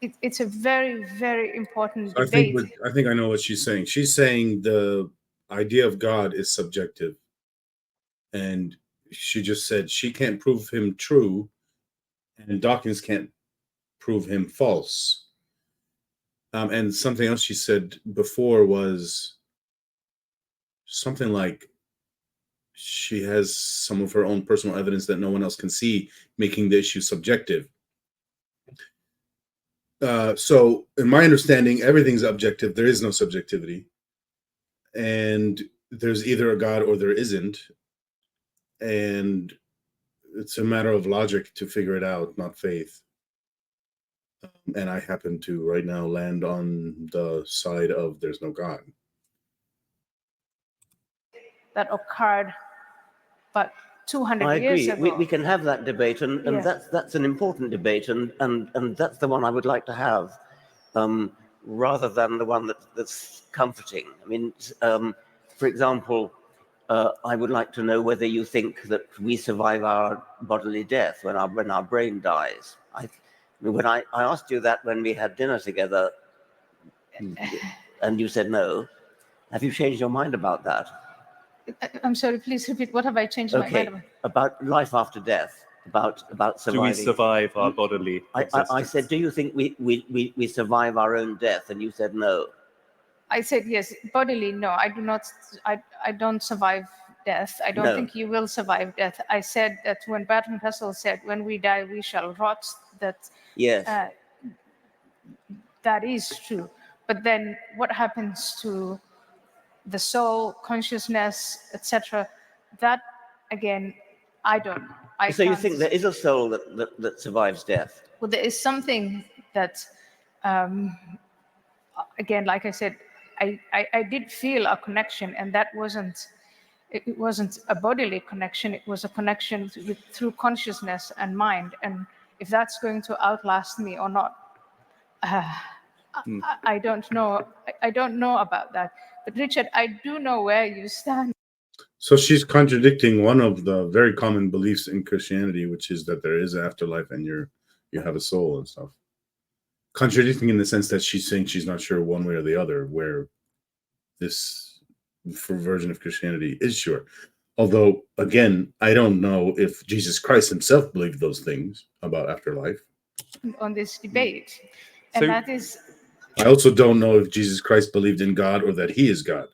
it's a very, very important debate. I think I know what she's saying. She's saying the idea of God is subjective, and she just said she can't prove him true, and Dawkins can't prove him false. And something else she said before was something like she has some of her own personal evidence that no one else can see, making the issue subjective. So in my understanding, everything's objective. There is no subjectivity. And there's either a God or there isn't. And it's a matter of logic to figure it out, not faith. And I happen to right now land on the side of there's no God. That occurred, but 200 I years agree. ago. We can have that debate, and Yeah. that's an important debate, and that's the one I would like to have. rather than the one that's comforting. I mean, for example, I would like to know whether you think that we survive our bodily death when our brain dies. When I asked you that when we had dinner together, and you said no, have you changed your mind about that? I'm sorry, please repeat. What have I changed my mind about? About life after death, about surviving. Do we survive our bodily existence? I said, do you think we survive our own death? And you said no. I said yes. Bodily, no. I do not. I don't survive death. I don't think you will survive death. I said that when Bertrand Russell said, "When we die, we shall rot." That yes, that is true. But then, what happens to the soul, consciousness, etc.? That again, I don't. So you think there is a soul that survives death? Well, there is something that, again, like I said, I did feel a connection, and that wasn't. It wasn't a bodily connection. It was a connection through consciousness and mind. And if that's going to outlast me or not, I don't know. I don't know about that. But Richard, I do know where you stand. So she's contradicting one of the very common beliefs in Christianity, which is that there is an afterlife and you have a soul and stuff. Contradicting in the sense that she's saying she's not sure one way or the other where this version of Christianity is sure. Although, again, I don't know if Jesus Christ himself believed those things about afterlife. On this debate. And that is... I also don't know if Jesus Christ believed in God or that he is God.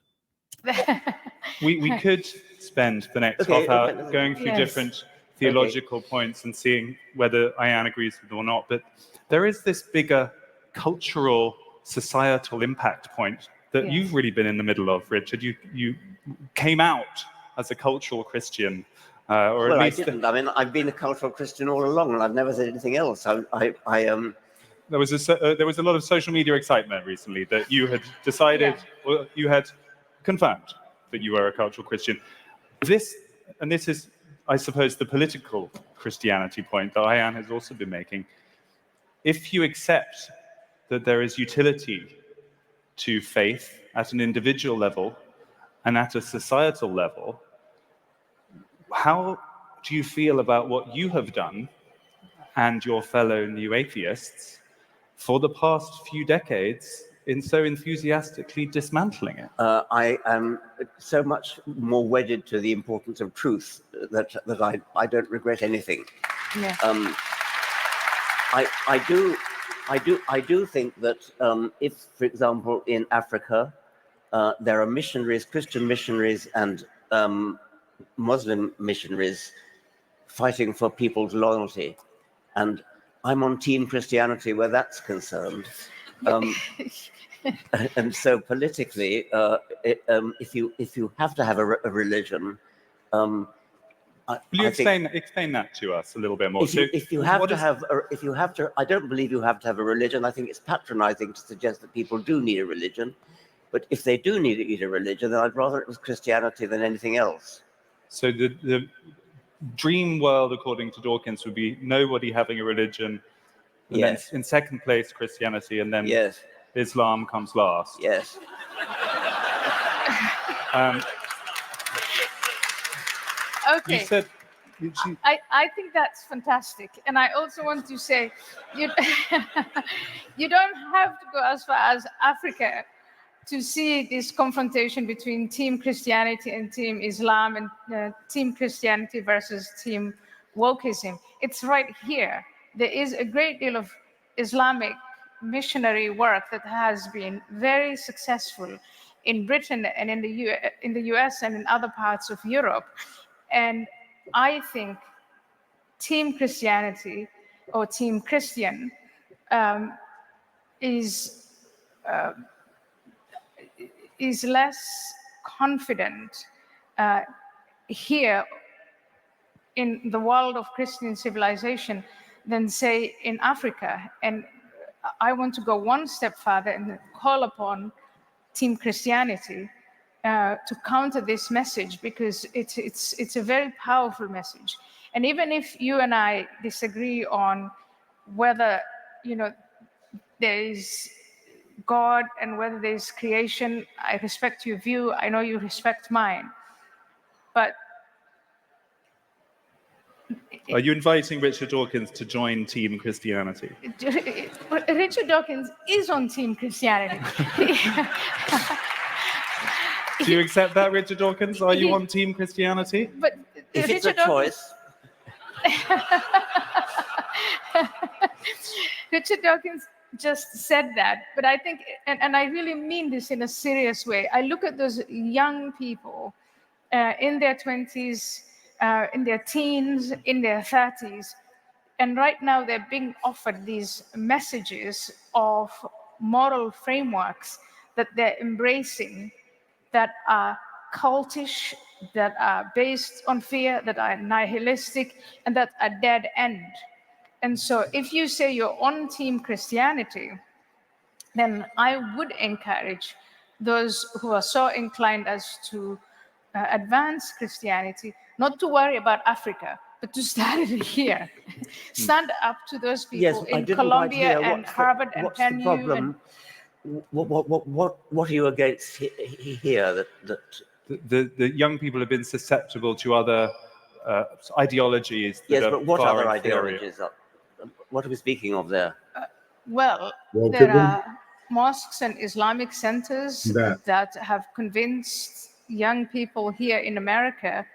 we could spend the next half hour going through different theological points and seeing whether Ayaan agrees with them or not. But there is this bigger cultural, societal impact point that you've really been in the middle of, Richard. You came out as a cultural Christian, or at least... I didn't. I mean, I've been a cultural Christian all along, and I've never said anything else. There was a lot of social media excitement recently that you had decided, or you had confirmed that you were a cultural Christian. This is, I suppose, the political Christianity point that Ayaan has also been making. If you accept that there is utility to faith at an individual level and at a societal level, how do you feel about what you have done and your fellow new atheists for the past few decades in so enthusiastically dismantling it? I am so much more wedded to the importance of truth that I don't regret anything. Yeah. I do think that if, for example, in Africa, there are missionaries, Christian missionaries and Muslim missionaries fighting for people's loyalty, and I'm on Team Christianity where that's concerned. And so politically, if you have to have a religion, will you explain that to us a little bit more? If you have to, I don't believe you have to have a religion. I think it's patronizing to suggest that people do need a religion. But if they do need a religion, then I'd rather it was Christianity than anything else. So the dream world, according to Dawkins, would be nobody having a religion, and then in second place Christianity, and then Islam comes last. Yes. Okay. You said, I think that's fantastic. And I also want to say, you don't have to go as far as Africa to see this confrontation between Team Christianity and Team Islam, and Team Christianity versus Team wokeism. It's right here. There is a great deal of Islamic missionary work that has been very successful in Britain and in the US and in other parts of Europe. And I think Team Christianity or Team Christian is less confident here in the world of Christian civilization than, say, in Africa. And I want to go one step further and call upon Team Christianity to counter this message, because it's a very powerful message. And even if you and I disagree on whether there is God and whether there's creation. I respect your view. I know you respect mine. But Are you inviting Richard Dawkins to join Team Christianity? Richard Dawkins is on Team Christianity. Do you accept that, Richard Dawkins? Are you on Team Christianity? But If it's a Richard Dawkins, choice, Richard Dawkins just said that, but I think, and I really mean this in a serious way. I look at those young people in their 20s, in their teens, in their 30s, and right now they're being offered these messages of moral frameworks that they're embracing that are cultish, that are based on fear, that are nihilistic, and that are dead end. And so if you say you're on Team Christianity, then I would encourage those who are so inclined as to advance Christianity not to worry about Africa, but to start it here. Stand up to those people yes, I in didn't Columbia quite hear and Harvard and what's Penn the U. problem. What are you against here? The young people have been susceptible to other ideologies that Yes, are but what far other inferior. ideologies what are we speaking of there? Well, Wokeism? there are mosques and Islamic centers That. that have convinced young people here in America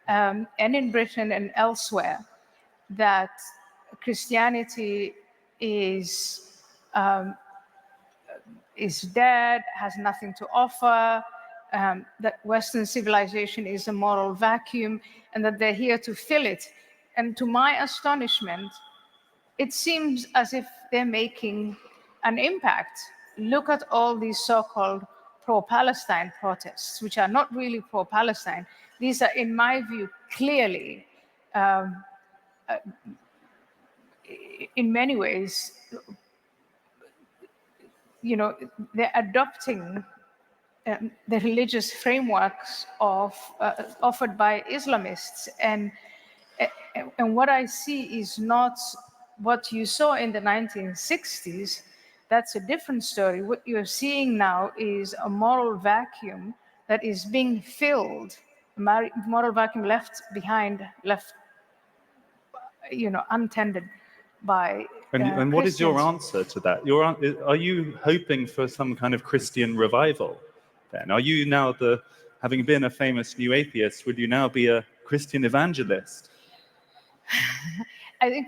and in Britain and elsewhere that Christianity is dead, has nothing to offer, that Western civilization is a moral vacuum, and that they're here to fill it. And to my astonishment, it seems as if they're making an impact. Look at all these so-called pro-Palestine protests, which are not really pro-Palestine. These are, in my view, clearly, in many ways, they're adopting the religious frameworks offered by Islamists. And what I see is not what you saw in the 1960s. That's a different story. What you're seeing now is a moral vacuum that is being filled, a moral vacuum left behind, untended by And what is your Christians. answer to that? Are you hoping for some kind of Christian revival then? Are you now having been a famous new atheist, would you now be a Christian evangelist? I think,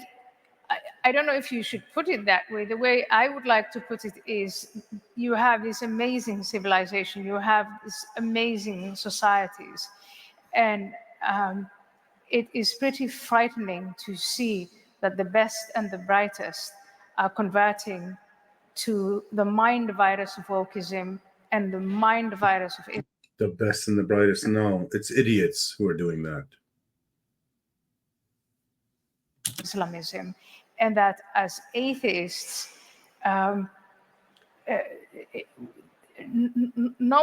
I don't know if you should put it that way. The way I would like to put it is, you have this amazing civilization, you have these amazing societies, and it is pretty frightening to see that the best and the brightest are converting to the mind virus of wokeism and the mind virus of The best and the brightest. No, it's idiots who are doing that. Islamism, and that as atheists, no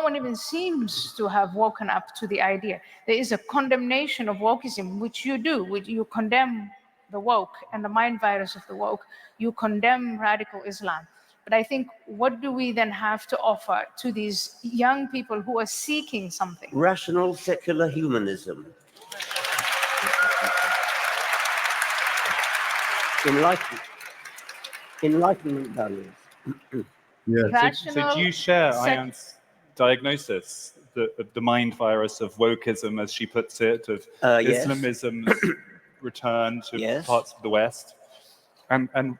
one even seems to have woken up to the idea. There is a condemnation of wokeism, which you do, which you condemn the woke and the mind virus of the woke, you condemn radical Islam. But I think, what do we then have to offer to these young people who are seeking something? Rational secular humanism. Enlightenment values. Yes. So do you share Ayaan's diagnosis of the mind virus of wokeism, as she puts it, of Yes. Islamism's return to Yes. parts of the West? And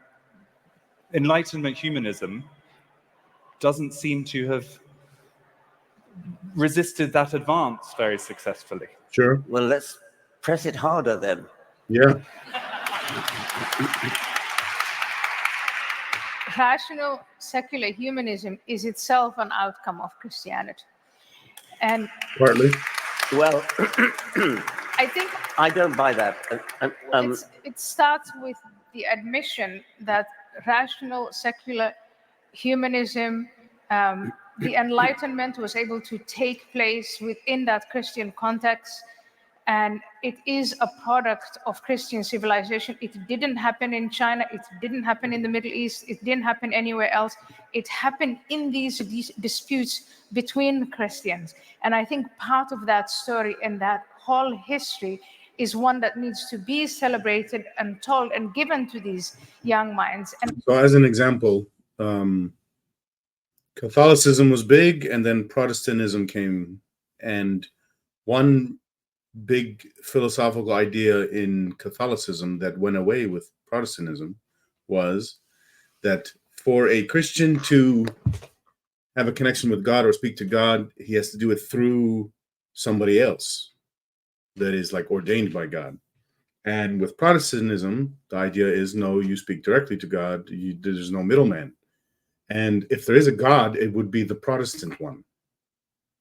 Enlightenment humanism doesn't seem to have resisted that advance very successfully. Sure. Well, let's press it harder then. Yeah. Rational secular humanism is itself an outcome of Christianity. And Partly. Well, I think I don't buy that. it starts with the admission that rational secular humanism, the Enlightenment was able to take place within that Christian context, And it is a product of Christian civilization. It didn't happen in China. It didn't happen in the Middle East. It didn't happen anywhere else. It happened in these disputes between Christians. And I think part of that story and that whole history is one that needs to be celebrated and told and given to these young minds. And so, as an example, Catholicism was big, and then Protestantism came, and one big philosophical idea in Catholicism that went away with Protestantism was that for a Christian to have a connection with God or speak to God, he has to do it through somebody else that is like ordained by God. And with Protestantism, the idea is no, you speak directly to God. There's no middleman. And if there is a God, it would be the Protestant one.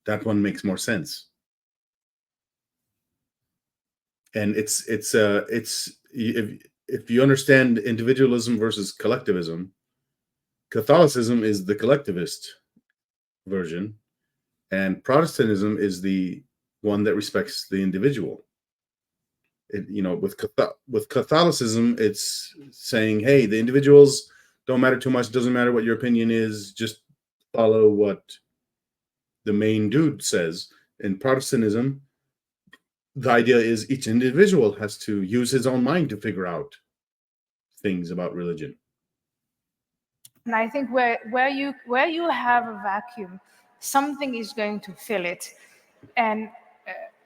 That one makes more sense. And it's if you understand individualism versus collectivism, Catholicism is the collectivist version, and Protestantism is the one that respects the individual. With Catholicism, it's saying, hey, the individuals don't matter too much. Doesn't matter what your opinion is. Just follow what the main dude says. In Protestantism, the idea is each individual has to use his own mind to figure out things about religion. And I think where you have a vacuum, something is going to fill it. And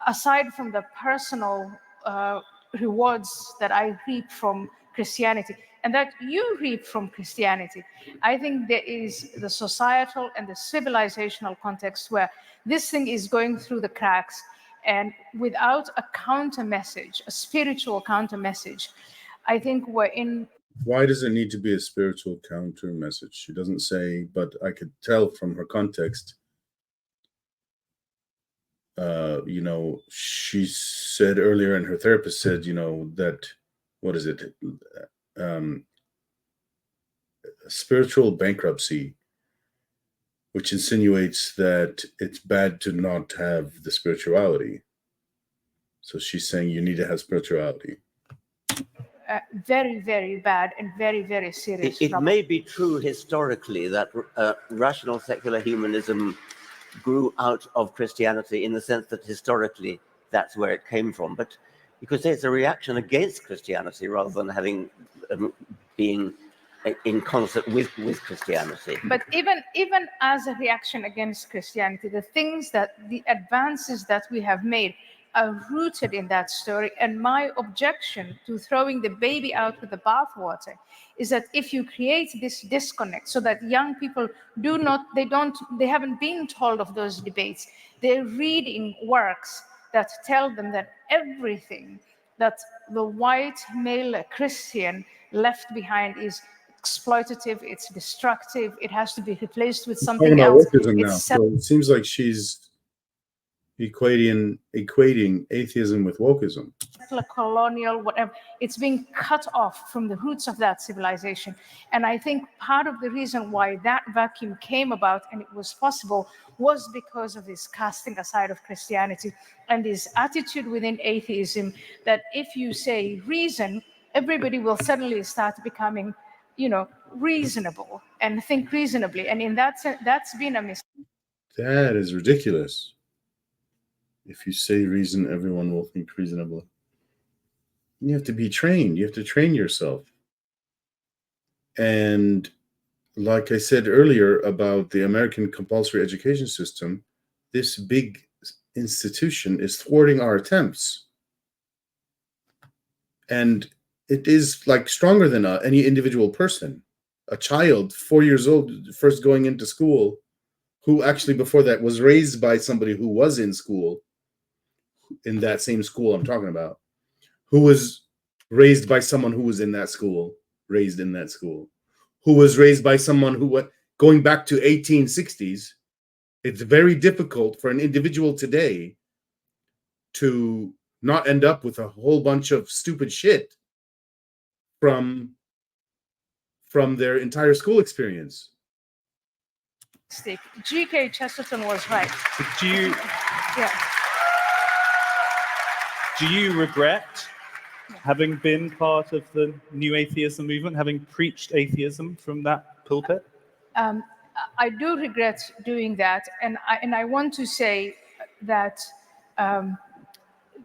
aside from the personal rewards that I reap from Christianity, and that you reap from Christianity, I think there is the societal and the civilizational context where this thing is going through the cracks, and without a counter message, a spiritual counter message, I think we're in. Why does it need to be a spiritual counter message? She doesn't say, but I could tell from her context. She said earlier, and her therapist said, that, what is it? Spiritual bankruptcy, which insinuates that it's bad to not have the spirituality. So she's saying you need to have spirituality. Very, very bad and very, very serious. It may be true historically that rational secular humanism grew out of Christianity in the sense that historically that's where it came from. But you could say it's a reaction against Christianity rather than having being in concert with Christianity. But even as a reaction against Christianity, the advances that we have made are rooted in that story. And my objection to throwing the baby out with the bathwater is that if you create this disconnect so that young people they haven't been told of those debates, they're reading works that tell them that everything that the white male Christian left behind is exploitative, it's destructive, it has to be replaced with something else. So it seems like she's equating atheism with wokeism. Colonial, whatever, it's being cut off from the roots of that civilization. And I think part of the reason why that vacuum came about and it was possible was because of this casting aside of Christianity and this attitude within atheism that if you say reason, everybody will suddenly start becoming, reasonable and think reasonably. And in that sense, that's been a mistake. That is ridiculous. If you say reason, everyone will think reasonably. You have to be trained. You have to train yourself. And like I said earlier about the American compulsory education system, this big institution is thwarting our attempts. And it is like stronger than any individual person. A child, 4 years old, first going into school, who actually before that was raised by somebody who was in school, in that same school I'm talking about, who was raised by someone who was in that school, raised in that school, who was raised by someone who, going back to 1860s, it's very difficult for an individual today to not end up with a whole bunch of stupid shit from their entire school experience. G.K. Chesterton was right. Do Do you regret having been part of the new atheism movement, having preached atheism from that pulpit? I do regret doing that, and I want to say that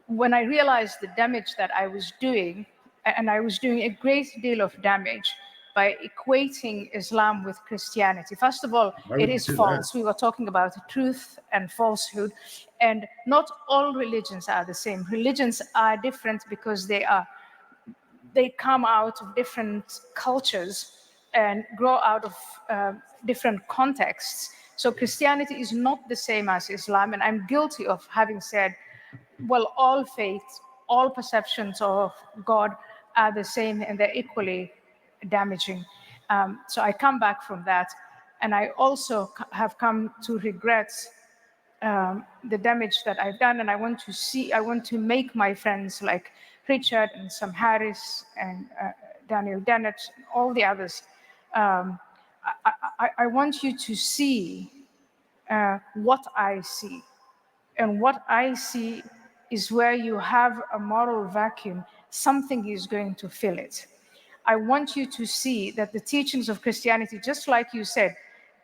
when I realized the damage that I was doing, and I was doing a great deal of damage by equating Islam with Christianity. First of all, Why it would you is do false. that? We were talking about truth and falsehood, and not all religions are the same. Religions are different because they come out of different cultures and grow out of different contexts. So Christianity is not the same as Islam, and I'm guilty of having said, well, all faiths, all perceptions of God are the same and they're equally damaging. So I come back from that, and I also have come to regret the damage that I've done, and I want to make my friends like Richard and Sam Harris and Daniel Dennett, and all the others. I want you to see what I see, and what I see is where you have a moral vacuum, something is going to fill it. I want you to see that the teachings of Christianity, just like you said,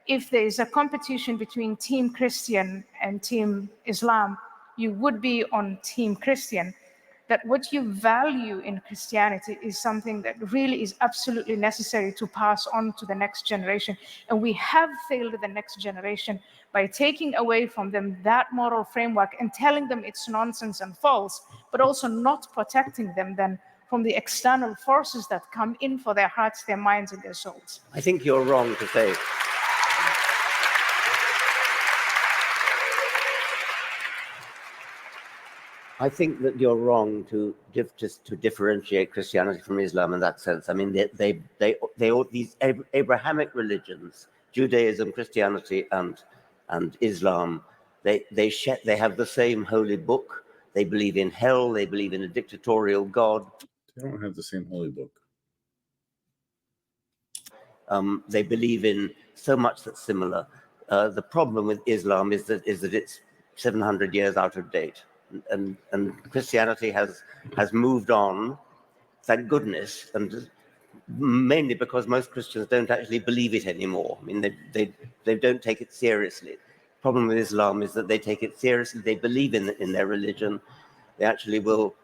if there is a competition between Team Christian and Team Islam, you would be on Team Christian. That what you value in Christianity is something that really is absolutely necessary to pass on to the next generation. And we have failed the next generation by taking away from them that moral framework and telling them it's nonsense and false, but also not protecting them then from the external forces that come in for their hearts, their minds, and their souls. I think you're wrong to say. I think that you're wrong to differentiate Christianity from Islam in that sense. I mean, they all these Abrahamic religions, Judaism, Christianity, and Islam, they have the same holy book. They believe in hell. They believe in a dictatorial God. They don't have the same holy book. They believe in so much that's similar. The problem with Islam is that it's 700 years out of date, and Christianity has moved on, thank goodness, and mainly because most Christians don't actually believe it anymore. I mean, they don't take it seriously. The problem with Islam is that they take it seriously. They believe in their religion. They actually will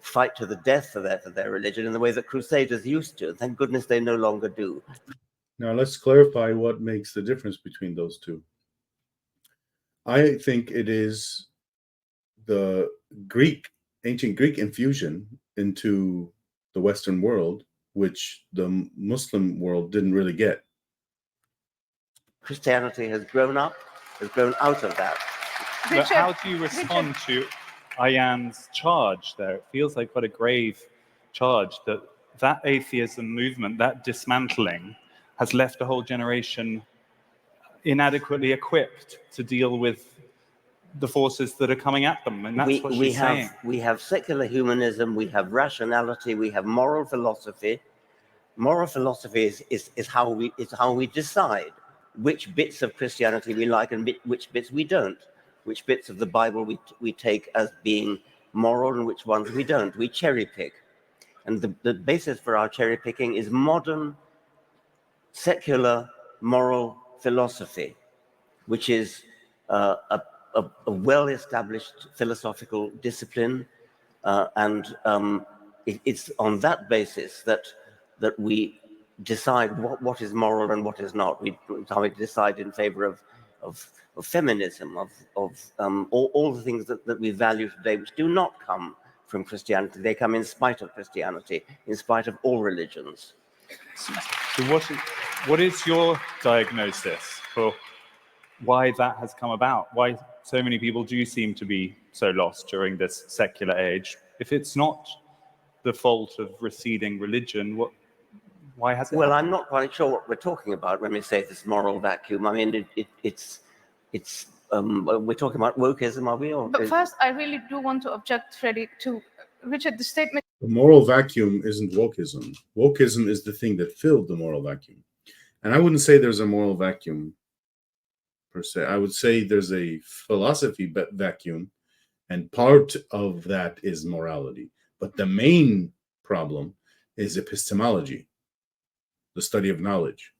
fight to the death for their religion in the way that Crusaders used to. Thank goodness they no longer do. Now let's clarify what makes the difference between those two. I think it is the ancient Greek infusion into the Western world, which the Muslim world didn't really get. Christianity has grown out of that. But how do you respond to Ayaan's charge there? It feels like quite a grave charge that atheism movement, that dismantling, has left a whole generation inadequately equipped to deal with the forces that are coming at them. And that's what she's saying. We have secular humanism, we have rationality, we have moral philosophy. Moral philosophy is how we decide which bits of Christianity we like and which bits we don't, which bits of the Bible we take as being moral and which ones we don't. We cherry pick. And the basis for our cherry picking is modern secular moral philosophy, which is a well-established philosophical discipline, and it's on that basis that we decide what is moral and what is not. We decide in favor of feminism, of all the things that we value today, which do not come from Christianity. They come in spite of Christianity, in spite of all religions. So what is your diagnosis for why that has come about? Why so many people do seem to be so lost during this secular age? If it's not the fault of receding religion, why has it Well, happened? I'm not quite sure what we're talking about when we say this moral vacuum. I mean, it's we're talking about wokeism, are we? But first, I really do want to object, Freddie, to Richard, the statement. The moral vacuum isn't wokeism. Wokeism is the thing that filled the moral vacuum. And I wouldn't say there's a moral vacuum per se. I would say there's a philosophy vacuum And part of that is morality. But the main problem is epistemology, the study of knowledge.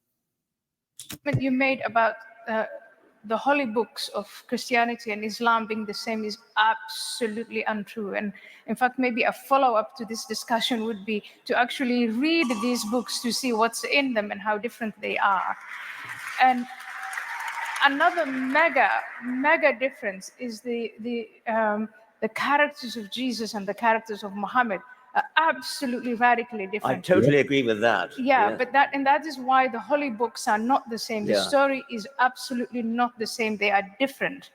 But you made about the holy books of Christianity and Islam being the same is absolutely untrue. And in fact, maybe a follow-up to this discussion would be to actually read these books to see what's in them and how different they are. And another mega difference is the characters of Jesus and the characters of Muhammad are absolutely radically I different. totally agree with that. Yeah, but that is why the holy books are not the same. The Yeah. story is absolutely not the same. They are different.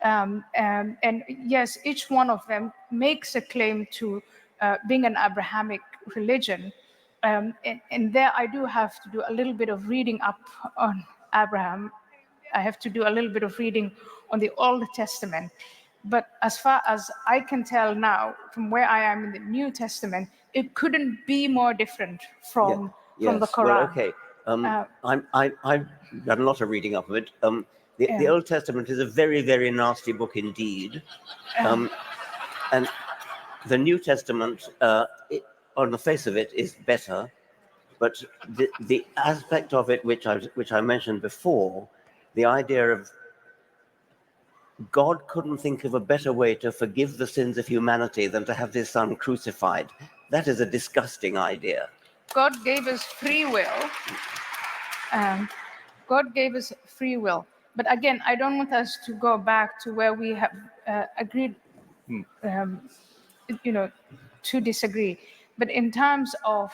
And yes, each one of them makes a claim to being an Abrahamic religion. And there I do have to do a little bit of reading up on Abraham. I have to do a little bit of reading on the Old Testament. But as far as I can tell now, from where I am in the New Testament, it couldn't be more different from the Yes. Quran. Well, okay. I've done a lot of reading up of it. The Old Testament is a very, very nasty book indeed. And the New Testament, on the face of it, is better. But the aspect of it which I mentioned before, the idea of God couldn't think of a better way to forgive the sins of humanity than to have his son crucified. That is a disgusting idea. God gave us free will. God gave us free will. But again, I don't want us to go back to where we have agreed, to disagree. But in terms of,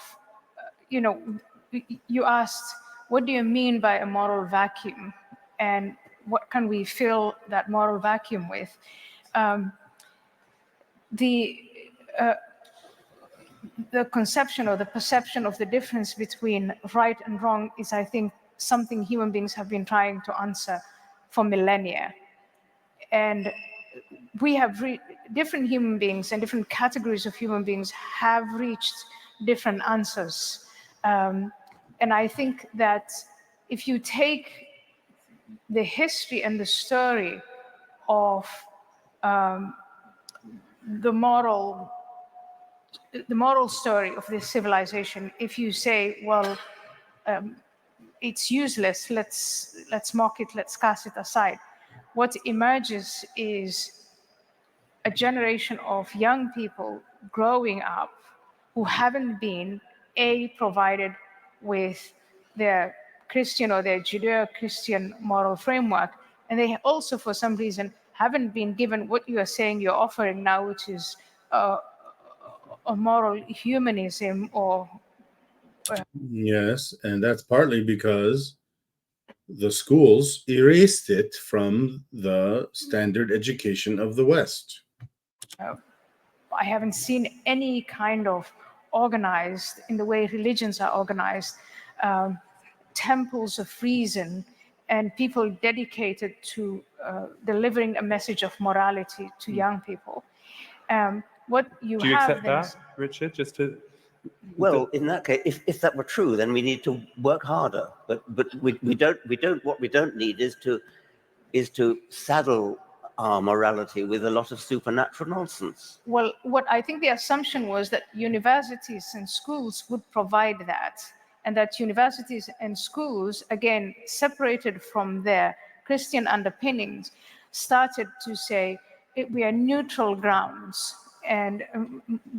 you asked, what do you mean by a moral vacuum? And what can we fill that moral vacuum with? The conception or the perception of the difference between right and wrong is, I think, something human beings have been trying to answer for millennia. And we have different human beings and different categories of human beings have reached different answers. And I think that if you take the history and the story of the moral story of this civilization, if you say, well, it's useless, let's mock it, let's cast it aside, what emerges is a generation of young people growing up who haven't been provided with their Christian or their Judeo-Christian moral framework, and they also, for some reason, haven't been given what you are saying you're offering now, which is a moral humanism or... Yes, and that's partly because the schools erased it from the standard education of the West. I haven't seen any kind of organized, in the way religions are organized, temples of reason and people dedicated to delivering a message of morality to young people. What you Do you have accept then that, Richard? Just to Well, in that case, if that were true, then we need to work harder. But we don't. What we don't need is to saddle our morality with a lot of supernatural nonsense. Well, what I think the assumption was that universities and schools would provide that, and that universities and schools, again, separated from their Christian underpinnings, started to say, we are neutral grounds, and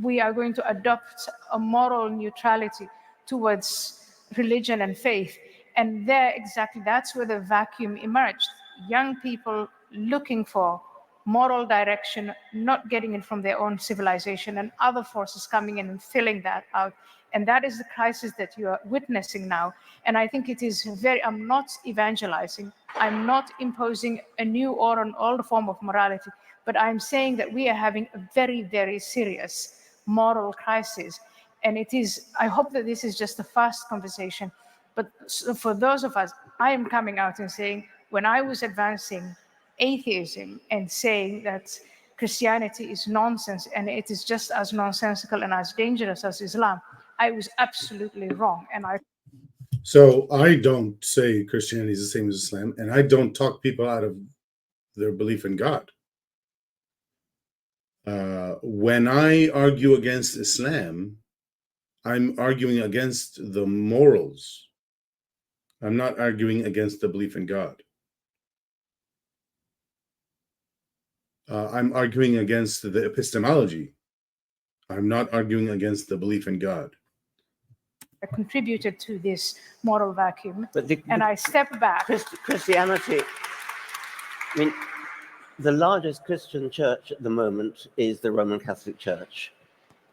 we are going to adopt a moral neutrality towards religion and faith. And there, exactly, that's where the vacuum emerged. Young people looking for moral direction, not getting it from their own civilization, and other forces coming in and filling that out. And that is the crisis that you are witnessing now. And I think it is I'm not evangelizing, I'm not imposing a new or an old form of morality, but I'm saying that we are having a very, very serious moral crisis. And I hope that this is just a fast conversation, but for those of us, I am coming out and saying, when I was advancing atheism and saying that Christianity is nonsense and it is just as nonsensical and as dangerous as Islam, I was absolutely wrong. So I don't say Christianity is the same as Islam, and I don't talk people out of their belief in God. When I argue against Islam, I'm arguing against the morals. I'm not arguing against the belief in God. I'm arguing against the epistemology. I'm not arguing against the belief in God. Contributed to this moral vacuum, But and I step back. Christianity, I mean, the largest Christian church at the moment is the Roman Catholic Church.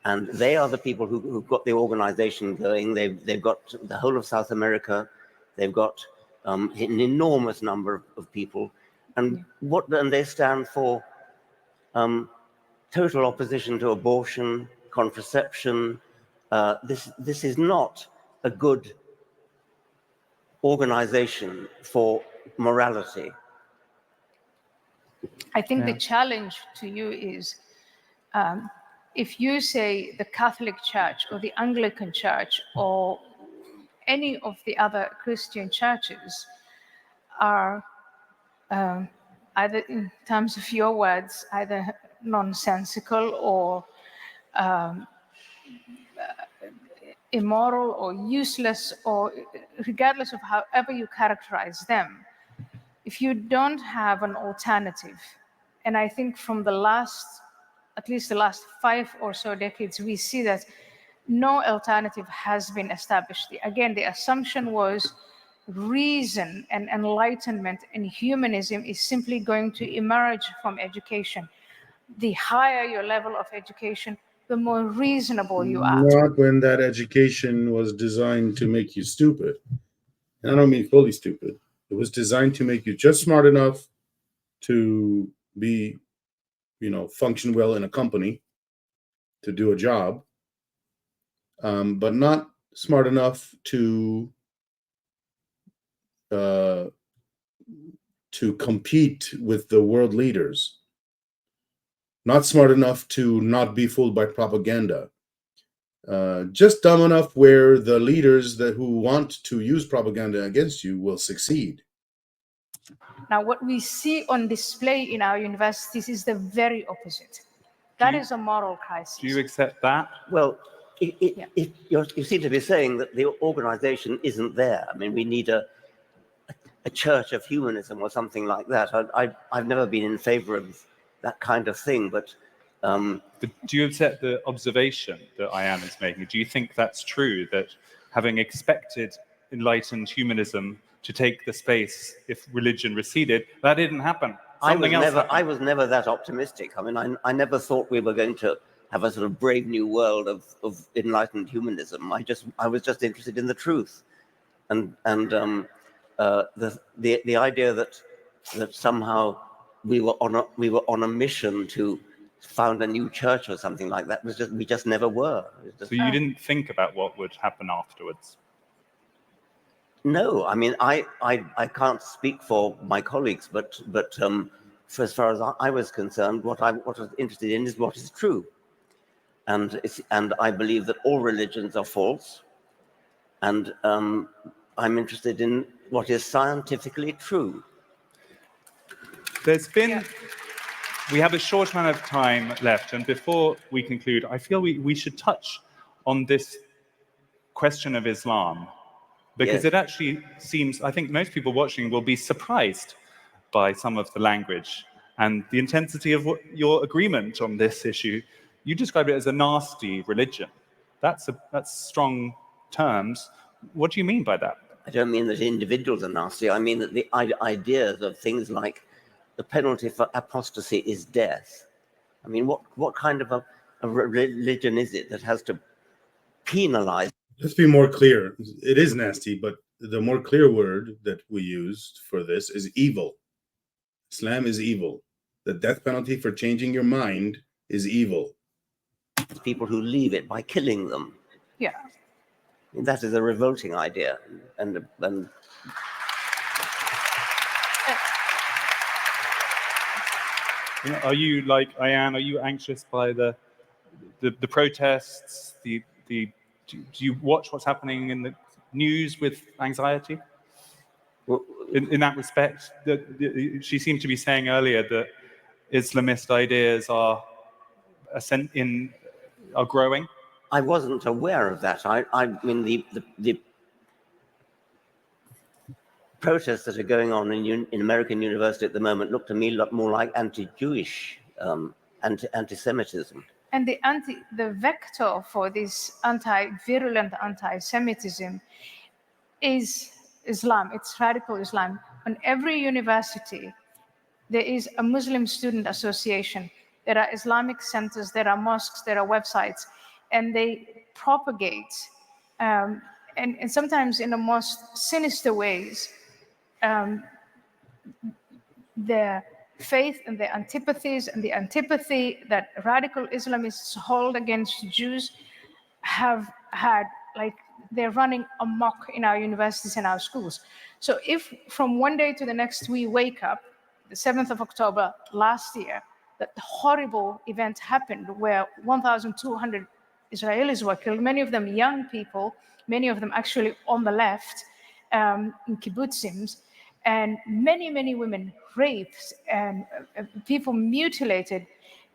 And they are the people who've got the organization going. They've got the whole of South America. They've got an enormous number of people. And they stand for total opposition to abortion, contraception. This is not a good organization for morality. I think the challenge to you is if you say the Catholic Church or the Anglican Church or any of the other Christian churches are either, in terms of your words, either nonsensical or immoral or useless, or regardless of however you characterize them, if you don't have an alternative, and I think from at least the last 5 or so decades, we see that no alternative has been established. Again, the assumption was reason and enlightenment and humanism is simply going to emerge from education. The higher your level of education, the more reasonable you are. Not when that education was designed to make you stupid. And I don't mean fully stupid. It was designed to make you just smart enough to be, function well in a company, to do a job, but not smart enough to compete with the world leaders. Not smart enough to not be fooled by propaganda. Just dumb enough where the leaders who want to use propaganda against you will succeed. Now, what we see on display in our universities is the very opposite. That is a moral crisis. Do you accept that? Well, you seem to be saying that the organization isn't there. I mean, we need a church of humanism or something like that. I've never been in favor of that kind of thing, but do you accept the observation that Ayaan is making? Do you think that's true, that having expected enlightened humanism to take the space if religion receded, that didn't happen? I was never that optimistic. I mean, I never thought we were going to have a sort of brave new world of enlightened humanism. I was just interested in the truth, and the idea that somehow we were on a mission to found a new church or something like that we just never were. So you didn't think about what would happen afterwards? No, I mean, I can't speak for my colleagues, but for as far as I was concerned, what I was interested in is what is true, and I believe that all religions are false, and I'm interested in what is scientifically true. We have a short amount of time left, and before we conclude, I feel we should touch on this question of Islam, because it actually seems, I think most people watching will be surprised by some of the language and the intensity of your agreement on this issue. You described it as a nasty religion. That's strong terms. What do you mean by that? I don't mean that individuals are nasty. I mean that the ideas of things like the penalty for apostasy is death. I mean, what kind of a religion is it that has to penalize? Let's be more clear. It is nasty, but the more clear word that we used for this is evil. Islam is evil. The death penalty for changing your mind is evil. People who leave it by killing them. Yeah. That is a revolting idea, and are you like Ayaan? Are you anxious by the protests? Do you watch what's happening in the news with anxiety? In that respect, she seemed to be saying earlier that Islamist ideas are are growing? I wasn't aware of that. I mean, the protests that are going on in American university at the moment look to me more like anti-Jewish, anti-Semitism. And the vector for this virulent anti-Semitism is Islam. It's radical Islam. On every university, there is a Muslim student association. There are Islamic centers, there are mosques, there are websites, and they propagate, and sometimes in the most sinister ways, their faith and their antipathies and the antipathy that radical Islamists hold against Jews have had, like, they're running amok in our universities and our schools. So if from one day to the next we wake up, the 7th of October last year, that horrible event happened where 1,200 Israelis were killed, many of them young people, many of them actually on the left, in kibbutzim, and many, many women raped and people mutilated.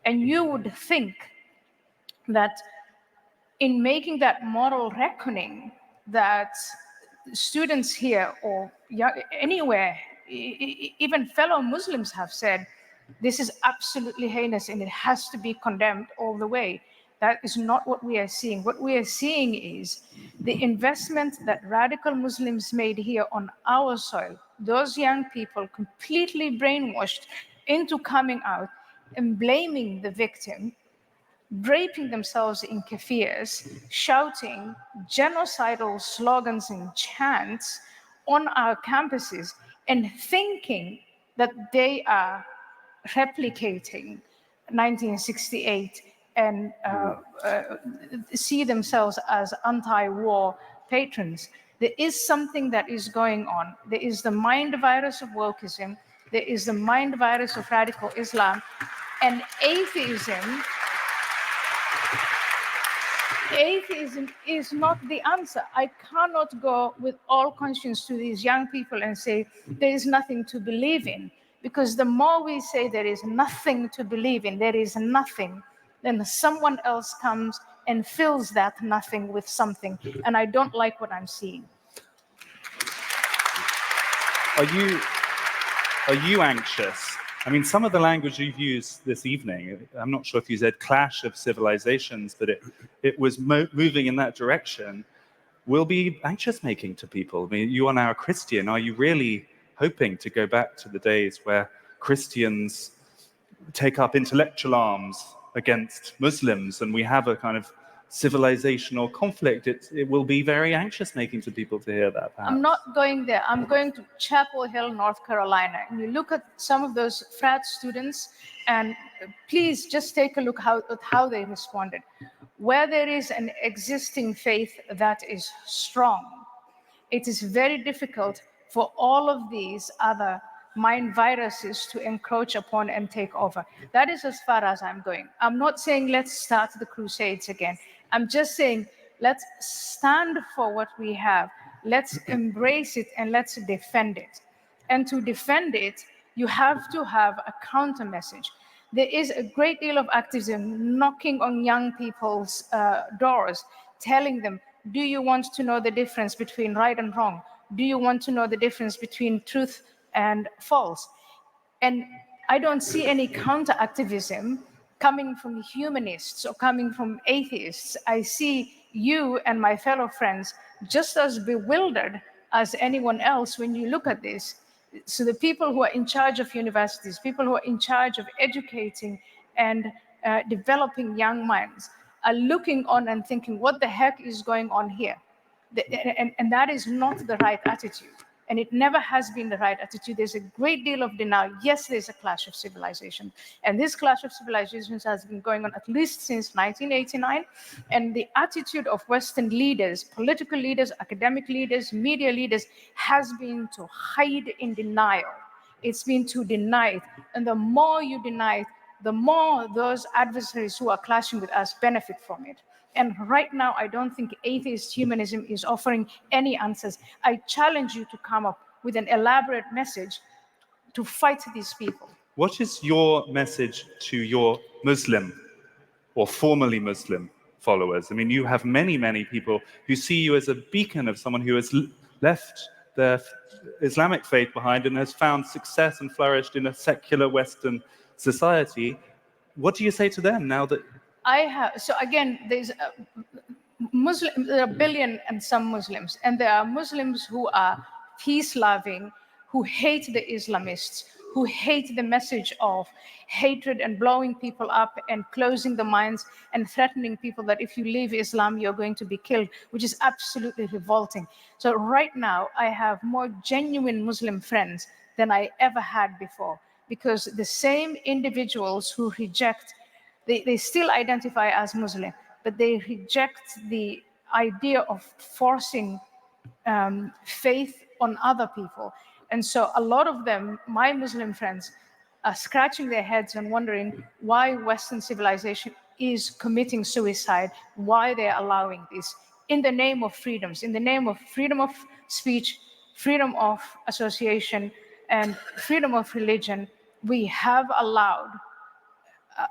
And you would think that in making that moral reckoning, that students here or anywhere, even fellow Muslims have said, this is absolutely heinous and it has to be condemned all the way. That is not what we are seeing. What we are seeing is the investment that radical Muslims made here on our soil. Those young people completely brainwashed into coming out and blaming the victim, draping themselves in kafirs, shouting genocidal slogans and chants on our campuses, and thinking that they are replicating 1968 and see themselves as anti-war patrons. There is something that is going on. There is the mind virus of wokeism. There is the mind virus of radical Islam. And atheism is not the answer. I cannot go with all conscience to these young people and say there is nothing to believe in, because the more we say there is nothing to believe in, there is nothing, then someone else comes and fills that nothing with something, and I don't like what I'm seeing. Are you anxious? I mean, some of the language you've used this evening, I'm not sure if you said clash of civilizations, but it was moving in that direction, will be anxious-making to people. I mean, you are now a Christian. Are you really hoping to go back to the days where Christians take up intellectual arms against Muslims and we have a kind of civilizational conflict? It will be very anxious-making to people to hear that, perhaps. I'm not going there. I'm going to Chapel Hill, North Carolina. And you look at some of those frat students, and please just take a look at how they responded. Where there is an existing faith that is strong, it is very difficult for all of these other mind viruses to encroach upon and take over. That is as far as I'm going. I'm not saying let's start the Crusades again. I'm just saying let's stand for what we have. Let's embrace it and let's defend it. And to defend it, you have to have a counter message. There is a great deal of activism knocking on young people's doors, telling them, do you want to know the difference between right and wrong? Do you want to know the difference between truth and false? And I don't see any counter activism coming from humanists or coming from atheists. I see you and my fellow friends just as bewildered as anyone else when you look at this. So the people who are in charge of universities, people who are in charge of educating and developing young minds are looking on and thinking, what the heck is going on here? And that is not the right attitude. And it never has been the right attitude. There's a great deal of denial. Yes, there's a clash of civilization. And this clash of civilizations has been going on at least since 1989. And the attitude of Western leaders, political leaders, academic leaders, media leaders, has been to hide in denial. It's been to deny it. And the more you deny it, the more those adversaries who are clashing with us benefit from it. And right now, I don't think atheist humanism is offering any answers. I challenge you to come up with an elaborate message to fight these people. What is your message to your Muslim or formerly Muslim followers. I mean, you have many, many people who see you as a beacon of someone who has left their Islamic faith behind and has found success and flourished in a secular Western society. What do you say to them now that... So again, there's there are a billion and some Muslims, and there are Muslims who are peace-loving, who hate the Islamists, who hate the message of hatred and blowing people up and closing the minds and threatening people that if you leave Islam, you're going to be killed, which is absolutely revolting. So right now, I have more genuine Muslim friends than I ever had before, because the same individuals who reject, they still identify as Muslim, but they reject the idea of forcing faith on other people. And so a lot of them, my Muslim friends, are scratching their heads and wondering why Western civilization is committing suicide, why they're allowing this, in the name of freedoms, in the name of freedom of speech, freedom of association, and freedom of religion. We have allowed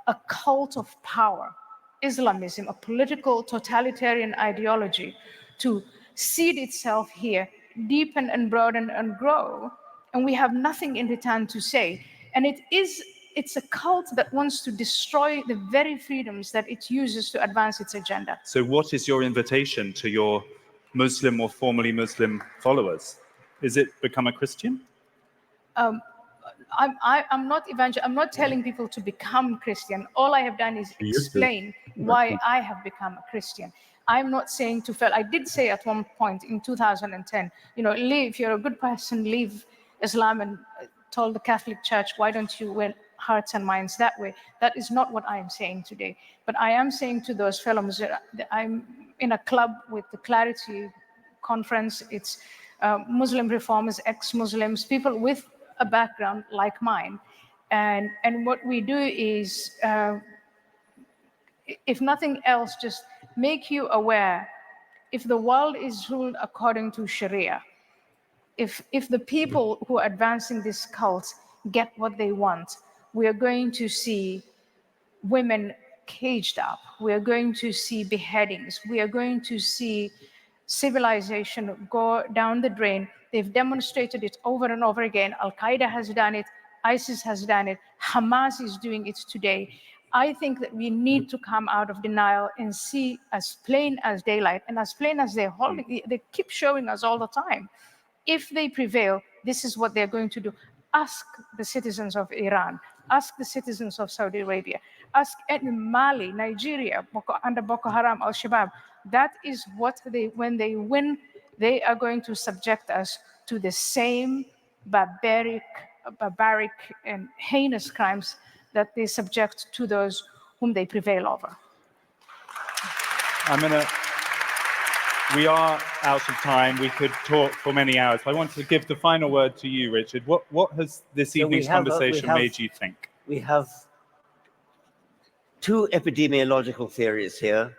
a cult of power, Islamism, a political totalitarian ideology, to seed itself here, deepen and broaden and grow, and we have nothing in return to say. And it's a cult that wants to destroy the very freedoms that it uses to advance its agenda. So what is your invitation to your Muslim or formerly Muslim followers? Is it become a Christian? I'm not telling people to become Christian. All I have done is explain why I have become a Christian. I'm not saying to fail. I did say at one point in 2010, leave, if you're a good person, leave Islam, and told the Catholic Church, why don't you win hearts and minds that way? That is not what I am saying today. But I am saying to those fellow Muslims, I'm in a club with the Clarity Conference. It's Muslim reformers, ex-Muslims, people with a background like mine. And what we do is, if nothing else, just make you aware, if the world is ruled according to Sharia, if the people who are advancing this cult get what they want, we are going to see women caged up. We are going to see beheadings. We are going to see civilization go down the drain. They've demonstrated it over and over again. Al-Qaeda has done it. ISIS has done it. Hamas is doing it today. I think that we need to come out of denial and see as plain as daylight, and as plain as they keep showing us all the time. If they prevail, this is what they're going to do. Ask the citizens of Iran, ask the citizens of Saudi Arabia, ask Mali, Nigeria, under Boko Haram, Al-Shabaab. That is what when they win, they are going to subject us to the same barbaric and heinous crimes that they subject to those whom they prevail over. We are out of time. We could talk for many hours. I want to give the final word to you, Richard. What has this evening's conversation made you think? We have two epidemiological theories here.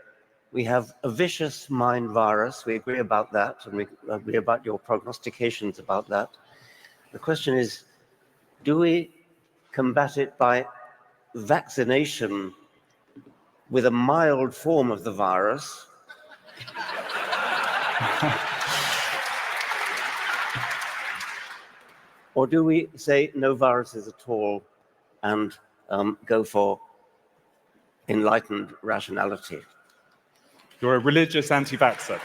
We have a vicious mind virus. We agree about that, and we agree about your prognostications about that. The question is, do we combat it by vaccination with a mild form of the virus, or do we say no viruses at all and go for enlightened rationality? You're a religious anti-vaxxer,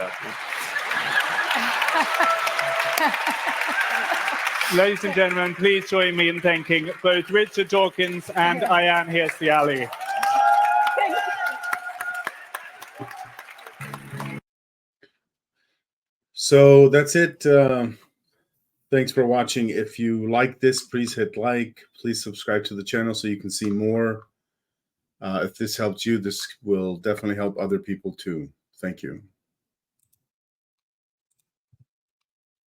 Ladies and gentlemen, please join me in thanking both Richard Dawkins and Ayaan Hirsi. So that's it. Thanks for watching. If you like this, please hit like. Please subscribe to the channel so you can see more. If this helped you, this will definitely help other people too. Thank you.